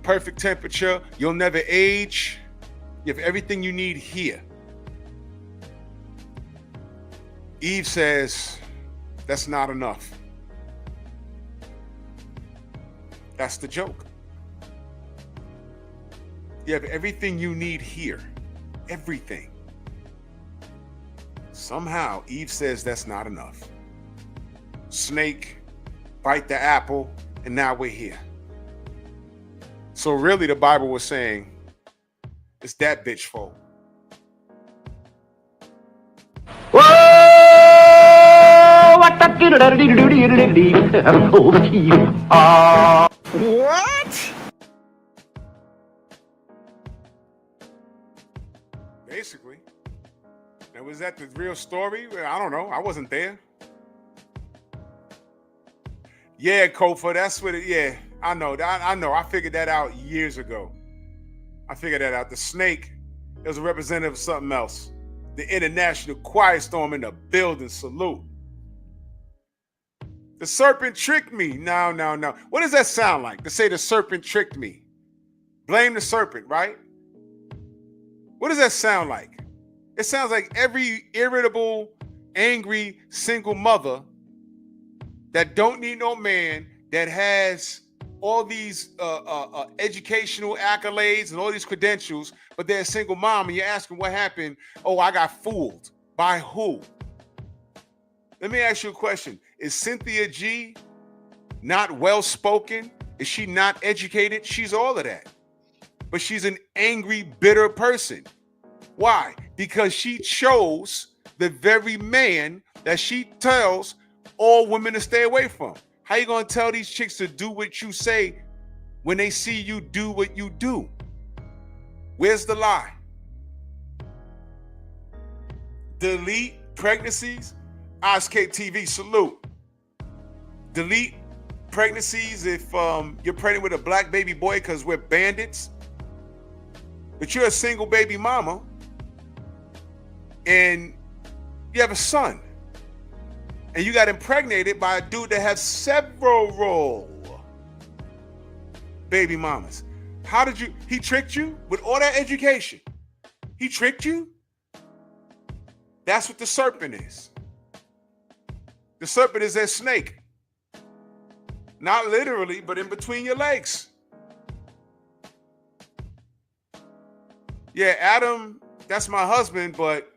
perfect temperature. You'll never age. You have everything you need here. Eve says, that's not enough. That's the joke. You have everything you need here. Everything. Somehow, Eve says that's not enough. Snake, bite the apple, and now we're here. So really, the Bible was saying, it's that bitch fault.
What?
Basically. Now, was that the real story? I don't know. I wasn't there. Yeah, Kofa, that's what it, yeah. I know. I figured that out years ago. I figured that out. The snake is a representative of something else. The international quiet storm in the building. Salute. The serpent tricked me. No. What does that sound like? To say the serpent tricked me. Blame the serpent, right? What does that sound like? It sounds like every irritable, angry, single mother that don't need no man, that has all these educational accolades and all these credentials, but they're a single mom, and you're asking what happened. Oh, I got fooled. By who? Let me ask you a question. Is Cynthia G not well-spoken? Is she not educated? She's all of that. But she's an angry, bitter person. Why? Because she chose the very man that she tells all women to stay away from. How you gonna tell these chicks to do what you say when they see you do what you do? Where's the lie? Delete pregnancies. Oscape TV, salute. Delete pregnancies if you're pregnant with a black baby boy because we're bandits. But you're a single baby mama and you have a son. And you got impregnated by a dude that has several baby mamas. How did you, he tricked you with all that education? He tricked you? That's what the serpent is. The serpent is that snake. Not literally, but in between your legs. Yeah, Adam, that's my husband, but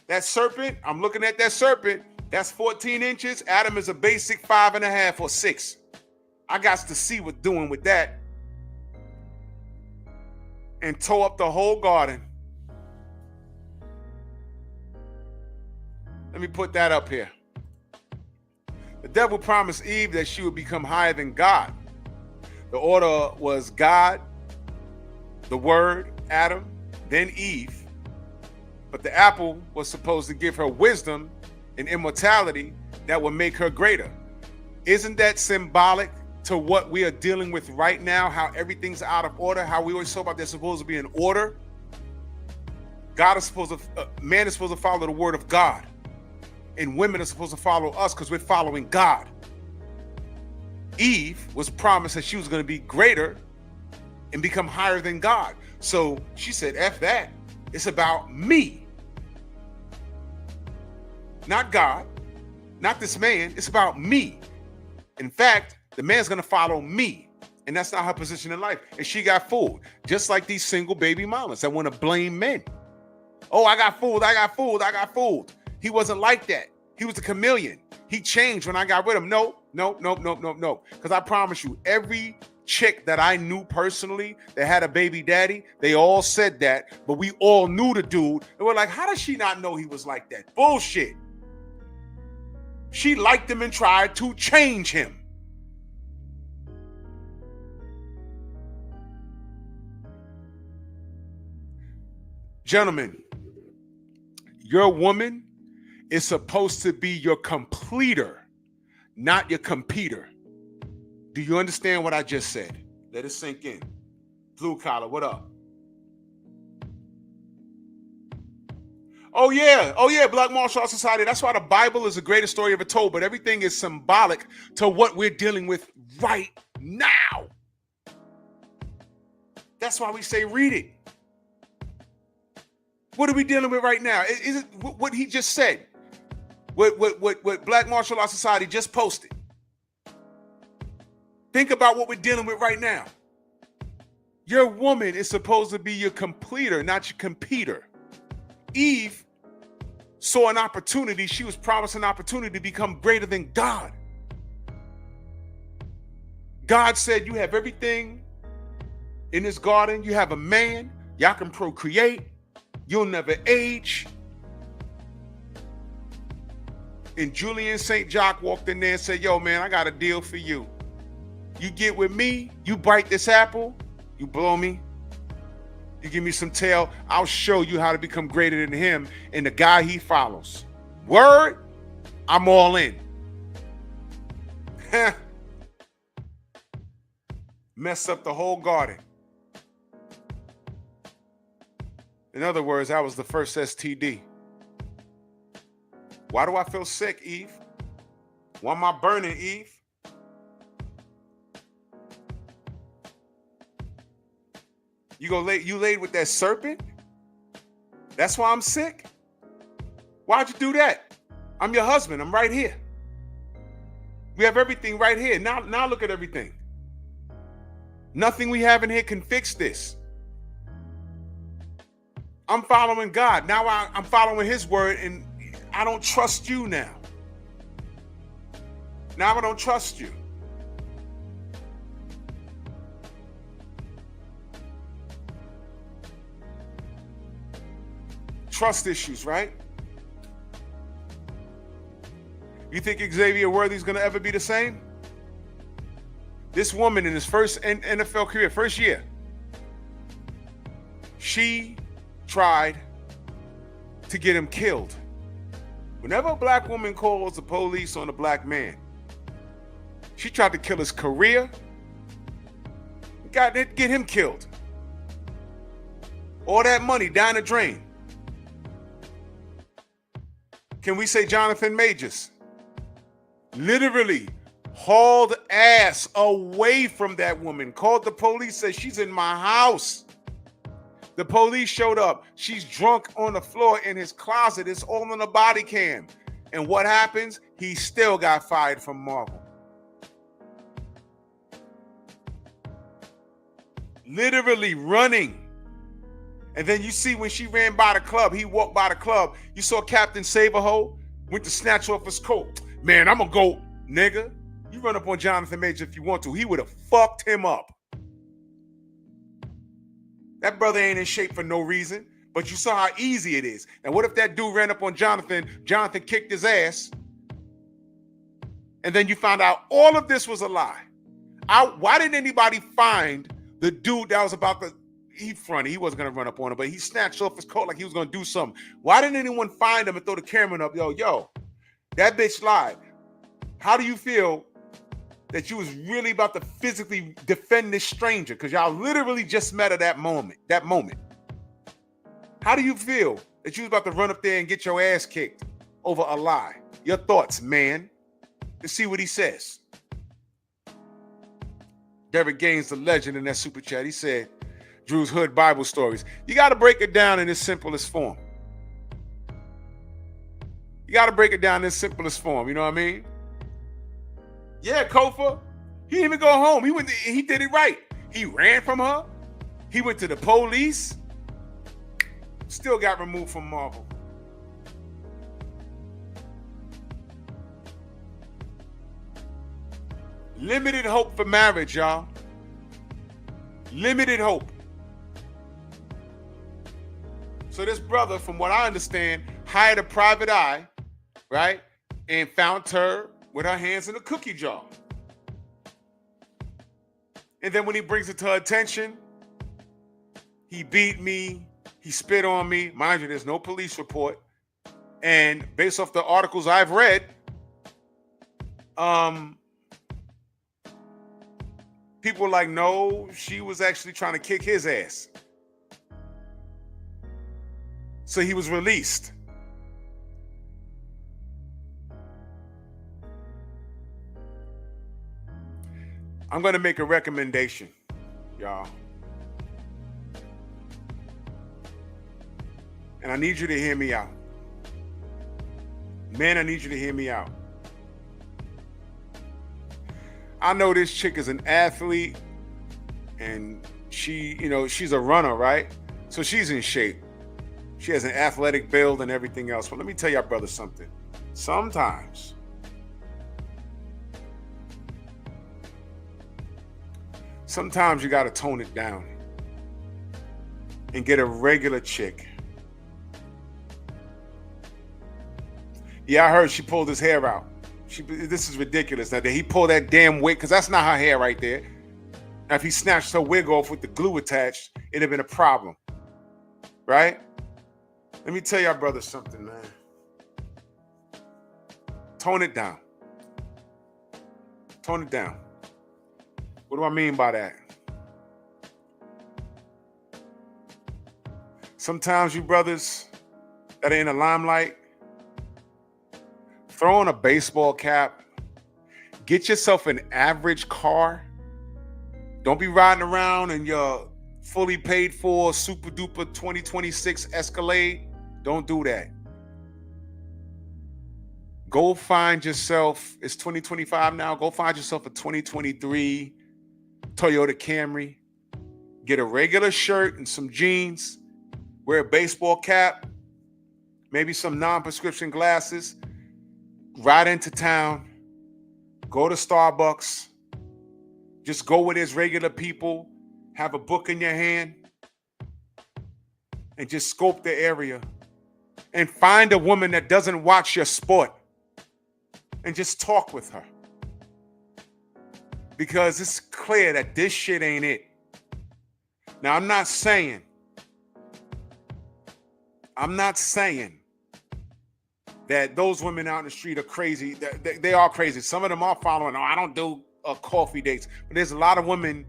that serpent, I'm looking at that serpent, that's 14 inches. Adam is a basic 5.5 or 6. I got to see what's doing with that. And tore up the whole garden. Let me put that up here. The devil promised Eve that she would become higher than God. The order was God, the Word, Adam, then Eve. But the apple was supposed to give her wisdom and immortality that would make her greater. Isn't that symbolic to what we are dealing with right now? How everything's out of order, how we always talk about there's supposed to be an order. God is supposed to, man is supposed to follow the word of God. And women are supposed to follow us because we're following God. Eve was promised that she was going to be greater and become higher than God. So she said, F that. It's about me. Not God, not this man. It's about me. In fact, the man's going to follow me. And that's not her position in life. And she got fooled. Just like these single baby mamas that want to blame men. Oh, I got fooled. He wasn't like that. He was a chameleon. He changed when I got rid of him. No. Because I promise you, every chick that I knew personally that had a baby daddy, they all said that, but we all knew the dude. And we're like, how does she not know he was like that? Bullshit. She liked him and tried to change him. Gentlemen, your woman is supposed to be your completer, not your competer. Do you understand what I just said? Let it sink in. Blue collar, what up? Oh yeah, Black Martial Arts Society. That's why the Bible is the greatest story ever told, but everything is symbolic to what we're dealing with right now. That's why we say read it. What are we dealing with right now? Is it what he just said? What Black Martial Arts Society just posted? Think about what we're dealing with right now. Your woman is supposed to be your completer, not your competer. Eve saw an opportunity. She was promised an opportunity to become greater than God. God said, you have everything in this garden. You have a man. Y'all can procreate. You'll never age. And Julian St. Jacques walked in there and said, yo, man, I got a deal for you. You get with me, you bite this apple, you blow me, you give me some tail, I'll show you how to become greater than him and the guy he follows. Word, I'm all in. Mess up the whole garden. In other words, that was the first STD. Why do I feel sick, Eve? Why am I burning, Eve? You laid with that serpent? That's why I'm sick? Why'd you do that? I'm your husband. I'm right here. We have everything right here. Now look at everything. Nothing we have in here can fix this. I'm following God. Now I'm following his word, and I don't trust you now. Now I don't trust you. Trust issues, right? You think Xavier Worthy is going to ever be the same? This woman in his first NFL career, first year, she tried to get him killed. Whenever a black woman calls the police on a black man, she tried to kill his career, got to get him killed. All that money down the drain. Can we say Jonathan Majors literally hauled ass away from that woman, called the police, said she's in my house. The police showed up. She's drunk on the floor in his closet. It's all on the body cam. And what happens? He still got fired from Marvel. Literally running. And then you see when she ran by the club, he walked by the club. You saw Captain Saberho went to snatch off his coat. Man, I'm gonna go, nigga. You run up on Jonathan Major if you want to. He would have fucked him up. That brother ain't in shape for no reason, but you saw how easy it is. And what if that dude ran up on Jonathan, Jonathan kicked his ass, and then you found out all of this was a lie? Why didn't anybody find the dude that was about to, he fronted, he wasn't going to run up on him, but he snatched off his coat like he was going to do something. Why didn't anyone find him and throw the camera up? Yo, that bitch lied. How do you feel that you was really about to physically defend this stranger? Because y'all literally just met at that moment. How do you feel that you was about to run up there and get your ass kicked over a lie? Your thoughts, man. Let's see what he says. Derek Gaines, the legend, in that super chat, he said, Drew's Hood Bible Stories. You got to break it down in its simplest form. You got to break it down in its simplest form. You know what I mean? Yeah, Kofa. He didn't even go home. He did it right. He ran from her. He went to the police. Still got removed from Marvel. Limited hope for marriage, y'all. Limited hope. So this brother, from what I understand, hired a private eye, right? And found her with her hands in a cookie jar. And then when he brings it to her attention, he beat me, he spit on me. Mind you, there's no police report. And based off the articles I've read, people were like, no, she was actually trying to kick his ass. So he was released. I'm going to make a recommendation, y'all. And I need you to hear me out. Man, I need you to hear me out. I know this chick is an athlete and she's a runner, right? So she's in shape. She has an athletic build and everything else. But let me tell y'all, brother, something. Sometimes you got to tone it down and get a regular chick. Yeah, I heard she pulled his hair out. This is ridiculous. Now, did he pull that damn wig? Because that's not her hair right there. Now, if he snatched her wig off with the glue attached, it'd have been a problem. Right? Let me tell y'all, brother, something, man. Tone it down. Tone it down. What do I mean by that? Sometimes you brothers that are in the limelight, throw on a baseball cap, get yourself an average car. Don't be riding around in your fully paid for super duper 2026 Escalade. Don't do that. Go find yourself, it's 2025 now, go find yourself a 2023 Toyota Camry. Get a regular shirt and some jeans, wear a baseball cap, maybe some non-prescription glasses, ride into town, go to Starbucks, just go with his regular people, have a book in your hand, and just scope the area. And find a woman that doesn't watch your sport and just talk with her. Because it's clear that this shit ain't it. Now, I'm not saying that those women out in the street are crazy. They are crazy. Some of them are following. Oh, I don't do coffee dates. But there's a lot of women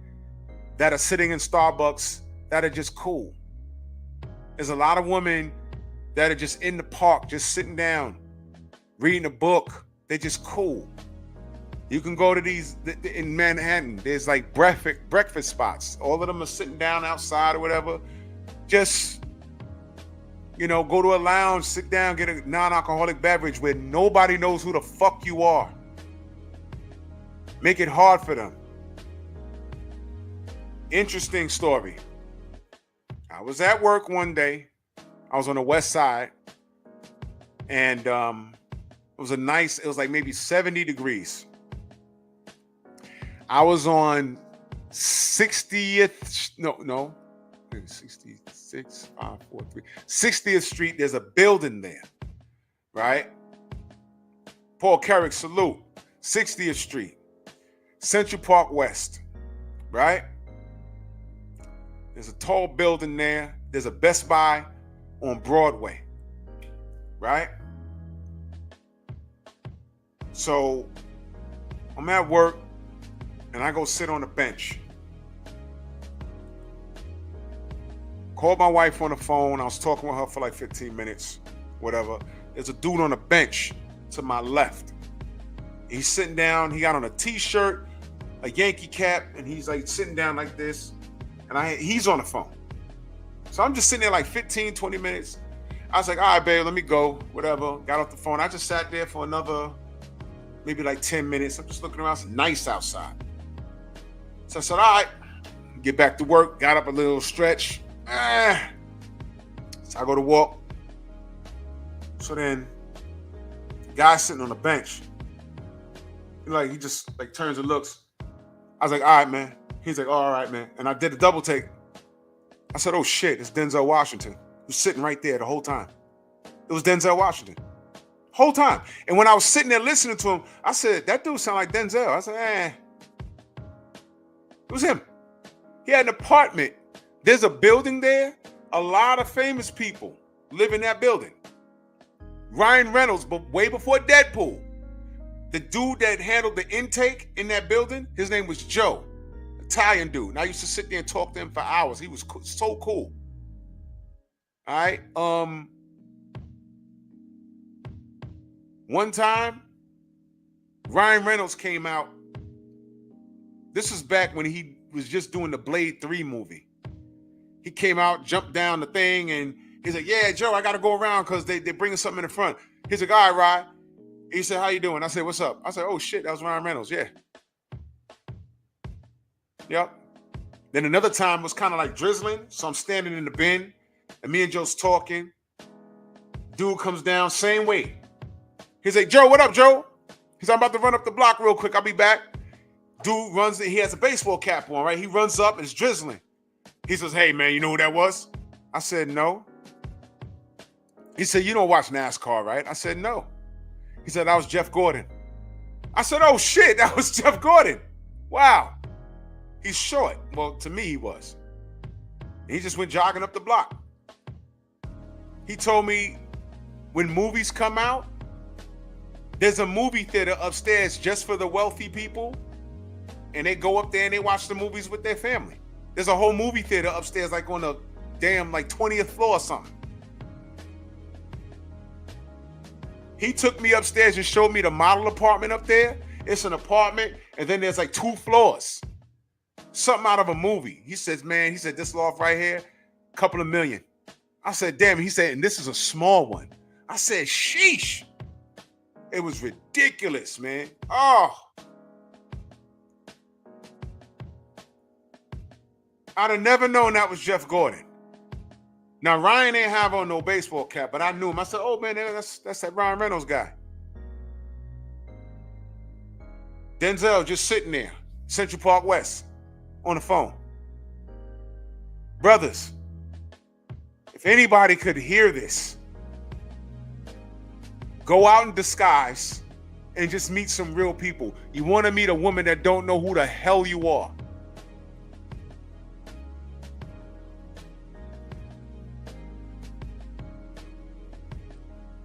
that are sitting in Starbucks that are just cool. There's a lot of women that are just in the park, just sitting down, reading a book. They're just cool. You can go to these, in Manhattan, there's like breakfast spots. All of them are sitting down outside or whatever. Just, go to a lounge, sit down, get a non-alcoholic beverage where nobody knows who the fuck you are. Make it hard for them. Interesting story. I was at work one day. I was on the west side. And it was like maybe 70 degrees. I was on 60th, no, 66, 543, 60th Street. There's a building there, right? Paul Carrick, salute. 60th Street, Central Park West, right? There's a tall building there. There's a Best Buy on Broadway, right? So I'm at work and I go sit on a bench. Called my wife on the phone. I was talking with her for like 15 minutes, whatever. There's a dude on a bench to my left. He's sitting down. He got on a t-shirt, a Yankee cap, and he's like sitting down like this. And he's on the phone. So I'm just sitting there like 15, 20 minutes. I was like, all right, babe, let me go, whatever. Got off the phone. I just sat there for another maybe like 10 minutes. I'm just looking around. It's nice outside. So I said, all right, get back to work. Got up a little stretch. So I go to walk. So then the guy sitting on the bench, he just like turns and looks. I was like, all right, man. He's like, oh, all right, man. And I did a double take. I said, oh shit, it's Denzel Washington. He was sitting right there the whole time. It was Denzel Washington. Whole time. And when I was sitting there listening to him, I said, that dude sound like Denzel. I said, It was him. He had an apartment. There's a building there. A lot of famous people live in that building. Ryan Reynolds, but way before Deadpool. The dude that handled the intake in that building, his name was Joe. Italian dude. And I used to sit there and talk to him for hours. He was so cool. All right. One time, Ryan Reynolds came out. This is back when he was just doing the Blade 3 movie. He came out, jumped down the thing, and he's like, yeah, Joe, I got to go around because they're bringing something in the front. He's like, all right, Rod. He said, how you doing? I said, what's up? I said, oh, shit, that was Ryan Reynolds. Yeah. Yep. Then another time was kind of like drizzling. So I'm standing in the bin, and me and Joe's talking. Dude comes down, same way. He's like, Joe, what up, Joe? He's like, I'm about to run up the block real quick. I'll be back. Dude runs, he has a baseball cap on, right? He runs up, and it's drizzling. He says, hey, man, you know who that was? I said, no. He said, you don't watch NASCAR, right? I said, no. He said, that was Jeff Gordon. I said, oh, shit, that was Jeff Gordon. Wow. He's short. Well, to me, he was. He just went jogging up the block. He told me when movies come out, there's a movie theater upstairs just for the wealthy people, and they go up there and they watch the movies with their family. There's a whole movie theater upstairs, like on the damn 20th floor or something. He took me upstairs and showed me the model apartment up there. It's an apartment, and then there's like 2 floors. Something out of a movie. He says, man, he said, this loft right here, couple of million. I said, damn. He said, and this is a small one. I said, sheesh. It was ridiculous, man. Oh. I'd have never known that was Jeff Gordon. Now, Ryan ain't have on no baseball cap, but I knew him. I said, oh, man, that's that Ryan Reynolds guy. Denzel just sitting there, Central Park West, on the phone. Brothers, if anybody could hear this, go out in disguise and just meet some real people. You want to meet a woman that don't know who the hell you are.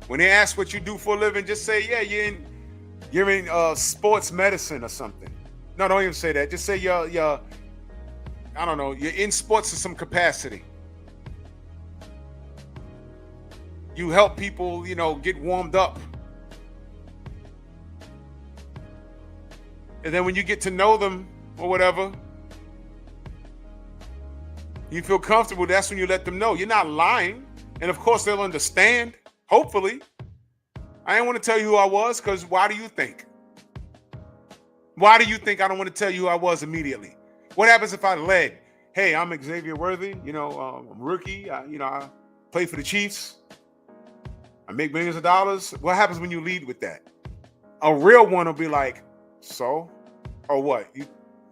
When they ask what you do for a living, just say, yeah, you're in sports medicine or something. No, don't even say that. Just say you're I don't know, you're in sports in some capacity. You help people, get warmed up. And then when you get to know them or whatever, you feel comfortable, that's when you let them know. You're not lying. And of course, they'll understand. Hopefully. I ain't want to tell you who I was, because why do you think? Why do you think I don't want to tell you who I was immediately? What happens if I led? Hey, I'm Xavier Worthy. I'm a rookie. I play for the Chiefs. I make millions of dollars. What happens when you lead with that? A real one will be like, so? Or what?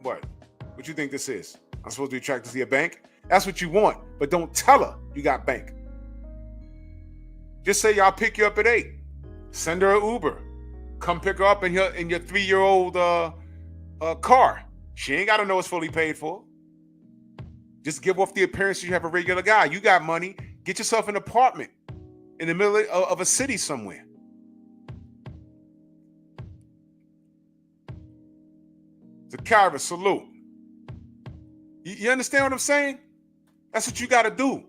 What you think this is? I'm supposed to be attracted to your bank? That's what you want. But don't tell her you got bank. Just say, y'all pick you up at 8. Send her an Uber. Come pick her up in your 3-year-old car. She ain't got to know it's fully paid for. Just give off the appearance you have a regular guy. You got money. Get yourself an apartment in the middle of a city somewhere. Zakira, salute. You understand what I'm saying? That's what you got to do.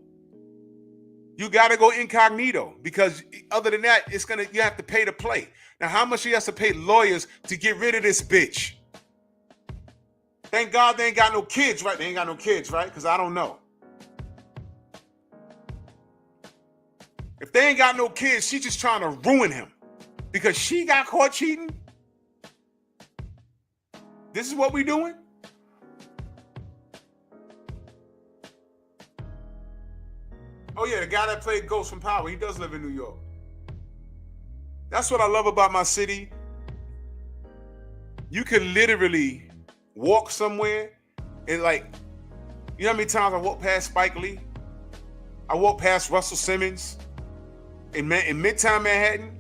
You got to go incognito, because other than that, you have to pay to play. Now, how much you have to pay lawyers to get rid of this bitch? Thank God they ain't got no kids, right? They ain't got no kids, right? Because I don't know. If they ain't got no kids, she's just trying to ruin him because she got caught cheating. This is what we doing? Oh, yeah, the guy that played Ghost from Power, he does live in New York. That's what I love about my city. You can literally walk somewhere and, you know how many times I walk past Spike Lee? I walk past Russell Simmons in Midtown Manhattan.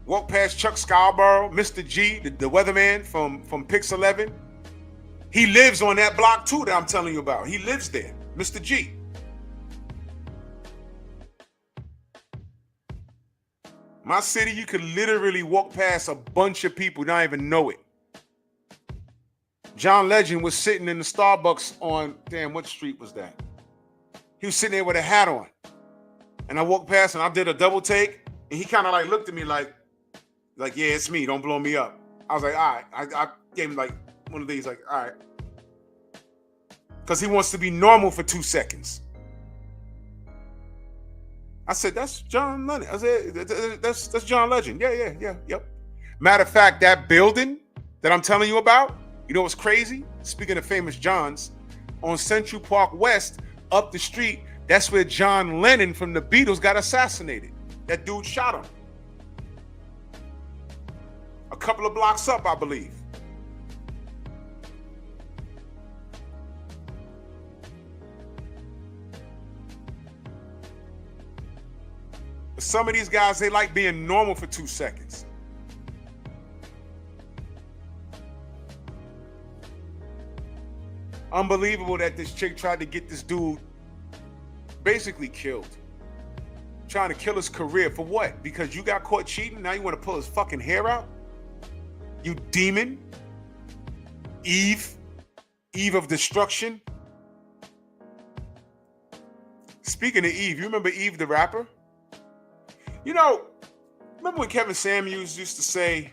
Walk past Chuck Scarborough, Mr. G, the weatherman from Pix 11. He lives on that block too that I'm telling you about. He lives there, Mr. G. My city, you could literally walk past a bunch of people, not even know it. John Legend was sitting in the Starbucks on, what street was that? He was sitting there with a hat on. And I walked past and I did a double take. And he kind of looked at me like, yeah, it's me. Don't blow me up. I was like, all right. I gave him like one of these, like, all right. Because he wants to be normal for 2 seconds. I said, that's John Lennon. I said, that's John Legend. Yep. Matter of fact, that building that I'm telling you about, you know what's crazy? Speaking of famous Johns, on Central Park West, up the street, that's where John Lennon from the Beatles got assassinated. That dude shot him. A couple of blocks up, I believe. But some of these guys, they like being normal for 2 seconds. Unbelievable that this chick tried to get this dude basically killed. Trying to kill his career for what? Because you got caught cheating? Now you want to pull his fucking hair out? You demon? Eve of destruction? Speaking of Eve, you remember Eve the rapper? You know, remember when Kevin Samuels used to say,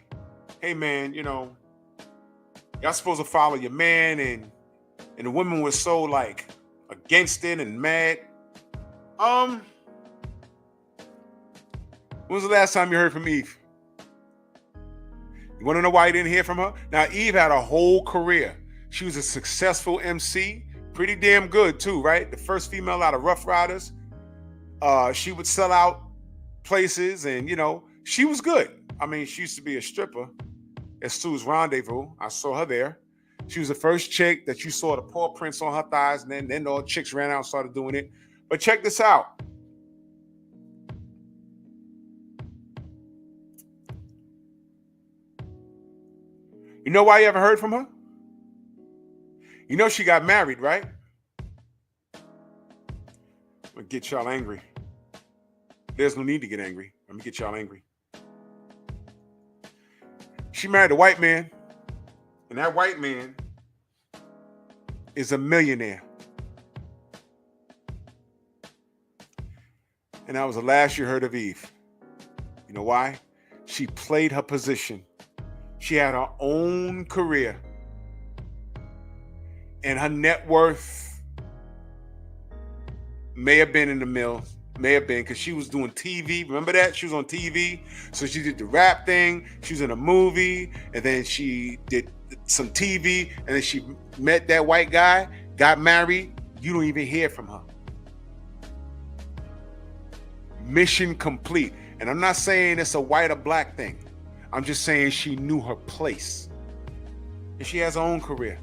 hey man, you know, y'all supposed to follow your man, and the women were so like against it and mad. When was the last time you heard from Eve? You want to know why you didn't hear from her? Now, Eve had a whole career. She was a successful MC, pretty damn good too, right? The first female out of Rough Riders. She would sell out places, and you know, she was good. I mean, she used to be a stripper at Sue's Rendezvous. I saw her there. She was the first chick that you saw the paw prints on her thighs, and then all chicks ran out and started doing it. But check this out. You know why you haven't heard from her? You know she got married, right? I'm gonna get y'all angry. There's no need to get angry. Let me get y'all angry. She married a white man, and that white man is a millionaire. And that was the last you heard of Eve. You know why? She played her position. She had her own career. And her net worth may have been in the mill. May have been, because she was doing TV. Remember that? She was on TV. So she did the rap thing. She was in a movie. And then she did some TV. And then she met that white guy, got married. You don't even hear from her. Mission complete. And I'm not saying it's a white or black thing. I'm just saying she knew her place. And she has her own career.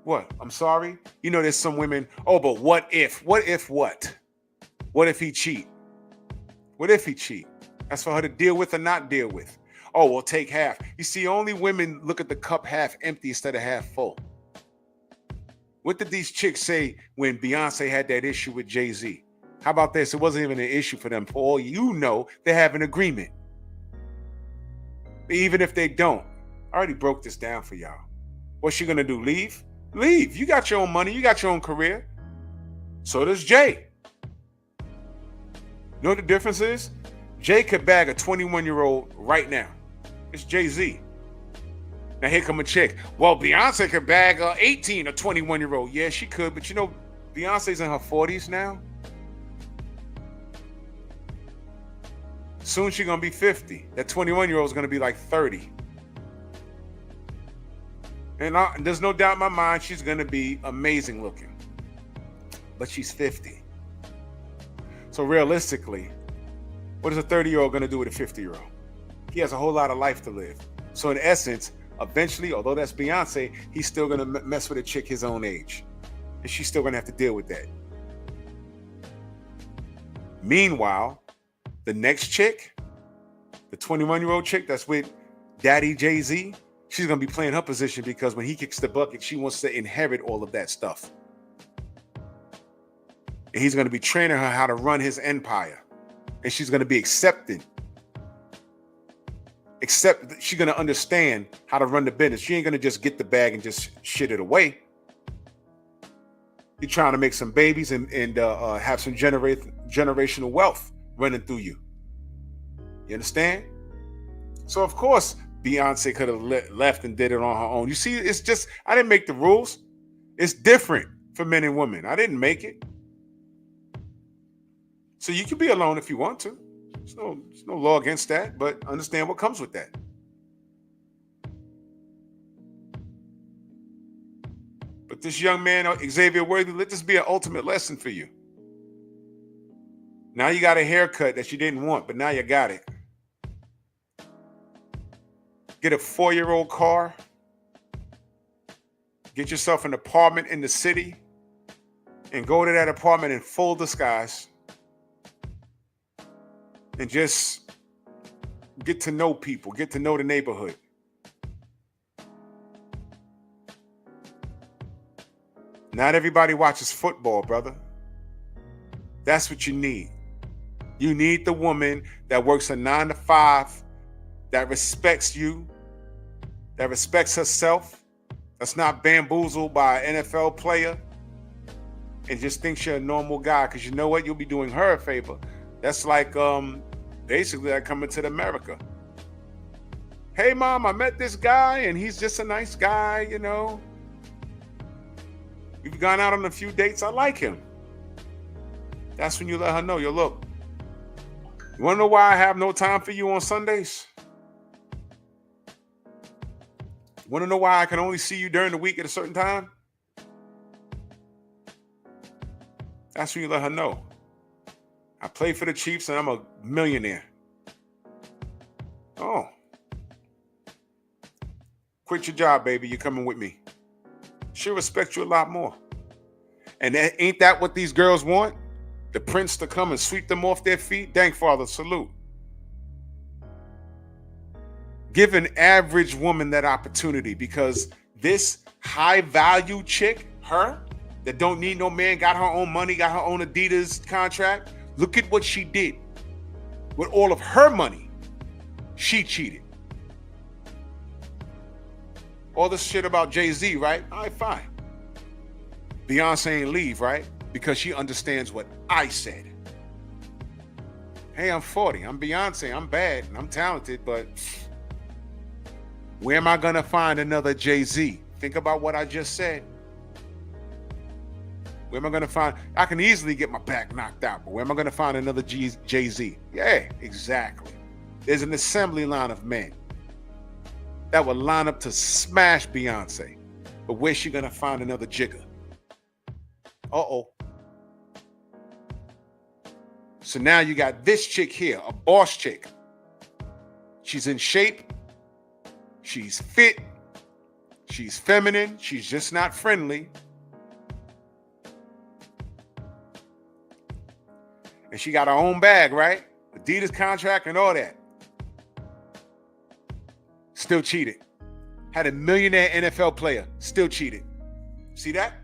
What? I'm sorry? You know, there's some women, oh, but what if? What if what? What if he cheat? What if he cheat? That's for her to deal with or not deal with. Oh, well, take half. You see, only women look at the cup half empty instead of half full. What did these chicks say when Beyonce had that issue with Jay-Z? How about this? It wasn't even an issue for them. For all you know, they have an agreement. Even if they don't, I already broke this down for y'all. What's she gonna do? Leave? Leave. You got your own money. You got your own career. So does Jay. You know what the difference is? Jay could bag a 21-year-old right now. It's Jay-Z. Now here come a chick. Well, Beyonce could bag a 18 or 21-year-old. Yeah, she could. But you know, Beyonce's in her 40s now. Soon she's going to be 50. That 21-year-old is going to be like 30. And there's no doubt in my mind she's going to be amazing looking. But she's 50. So realistically, what is a 30-year-old going to do with a 50-year-old? He has a whole lot of life to live. So in essence, eventually, although that's Beyonce, he's still going to mess with a chick his own age. And she's still going to have to deal with that. Meanwhile, the next chick, the 21-year-old chick that's with Daddy Jay-Z, she's going to be playing her position because when he kicks the bucket, she wants to inherit all of that stuff. And he's going to be training her how to run his empire. And she's going to be accepted. Except she's going to understand how to run the business. She ain't going to just get the bag and just shit it away. You're trying to make some babies and have some generational wealth running through you. You understand? So of course, Beyonce could have left and did it on her own. You see, it's just, I didn't make the rules. It's different for men and women. I didn't make it. So you can be alone if you want to. There's no law against that, but understand what comes with that. But this young man, Xavier Worthy, let this be an ultimate lesson for you. Now you got a haircut that you didn't want, but now you got it. Get a 4-year-old car. Get yourself an apartment in the city and go to that apartment in full disguise and just get to know people, get to know the neighborhood. Not everybody watches football, brother. That's what you need. You need the woman that works a 9 to 5, that respects you, that respects herself, that's not bamboozled by an NFL player and just thinks you're a normal guy, because you know what? You'll be doing her a favor. That's like basically like coming to America. Hey, Mom, I met this guy and he's just a nice guy, you know. We've gone out on a few dates. I like him. That's when you let her know, yo, look, you want to know why I have no time for you on Sundays? You want to know why I can only see you during the week at a certain time? That's when you let her know. I play for the Chiefs and I'm a millionaire. Oh. Quit your job, baby. You're coming with me. She'll respect you a lot more. And ain't that what these girls want? The prince to come and sweep them off their feet? Thank Father, salute. Give an average woman that opportunity, because this high value chick, her, that don't need no man, got her own money, got her own Adidas contract. Look at what she did. With all of her money, she cheated. All this shit about Jay-Z, right? All right, fine. Beyonce ain't leave, right? Because she understands what I said. Hey, I'm 40. I'm Beyonce. I'm bad and I'm talented, but where am I going to find another Jay-Z? Think about what I just said. Where am I going to find? I can easily get my back knocked out, but where am I going to find another Jay-Z? Yeah, exactly. There's an assembly line of men that would line up to smash Beyonce, but where's she going to find another jigger? Uh-oh. So now you got this chick here, a boss chick. She's in shape. She's fit. She's feminine. She's just not friendly. And she got her own bag, right? Adidas contract and all that. Still cheated. Had a millionaire NFL player. Still cheated. See that?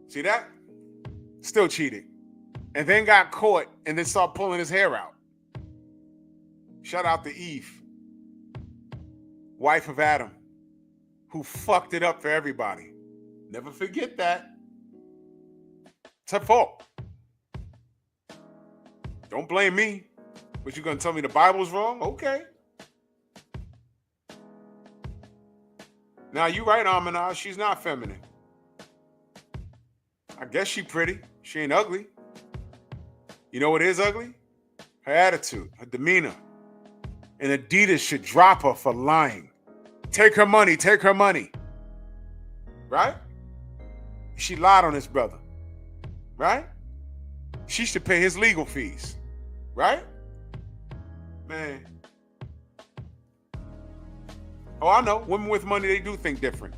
See that? Still cheated. And then got caught and then started pulling his hair out. Shout out to Eve, wife of Adam, who fucked it up for everybody. Never forget that. It's her fault. Don't blame me. But you're going to tell me the Bible's wrong? Okay. Now, you right, Aminaz. She's not feminine. I guess she pretty. She ain't ugly. You know what is ugly? Her attitude, her demeanor. And Adidas should drop her for lying. Take her money, take her money. Right? She lied on his brother. Right? She should pay his legal fees. Right? Man. Oh, I know. Women with money, they do think different.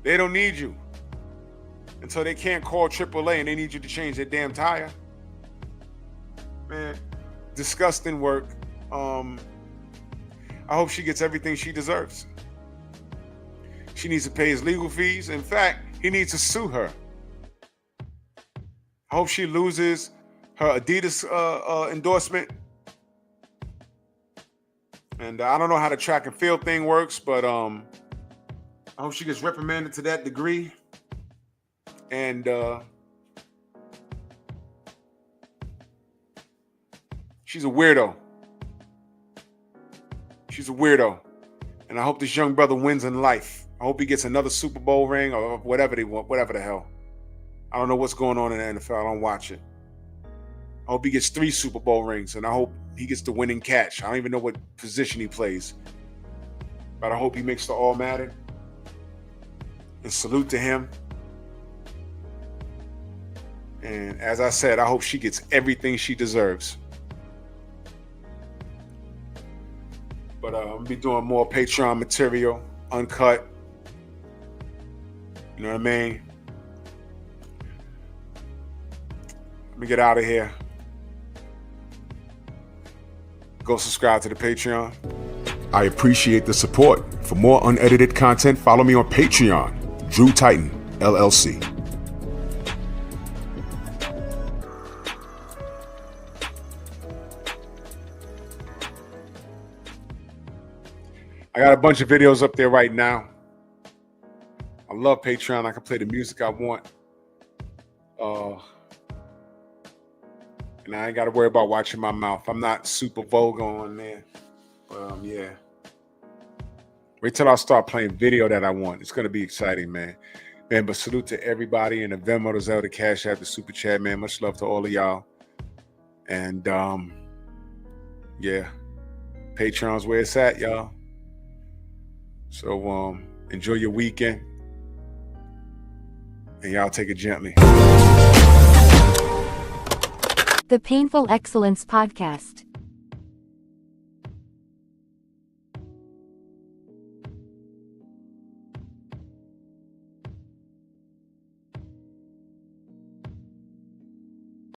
They don't need you until they can't call AAA and they need you to change their damn tire. Man, disgusting work. I hope she gets everything she deserves. She needs to pay his legal fees. In fact, he needs to sue her. I hope she loses her Adidas endorsement. And I don't know how the track and field thing works, but I hope she gets reprimanded to that degree. And she's a weirdo. She's a weirdo. And I hope this young brother wins in life. I hope he gets another Super Bowl ring or whatever they want, whatever the hell. I don't know what's going on in the NFL. I don't watch it. I hope he gets 3 Super Bowl rings, and I hope he gets the winning catch. I don't even know what position he plays, but I hope he makes the All-Madden. And salute to him. And as I said, I hope she gets everything she deserves. But I'm going to be doing more Patreon material, uncut. You know what I mean? Let me get out of here. Go subscribe to the Patreon. I appreciate the support. For more unedited content, follow me on Patreon, Drew Titan, LLC. I got a bunch of videos up there right now. I love Patreon. I can play the music I want. And I ain't got to worry about watching my mouth. I'm not super vulgar on there. But yeah. Wait till I start playing video that I want. It's going to be exciting, man. Man, but salute to everybody in the Venmo, the Zelle, the Cash App, the Super Chat, man. Much love to all of y'all. And yeah. Patreon's where it's at, y'all. So enjoy your weekend. And y'all take it gently.
The Painful Excellence Podcast.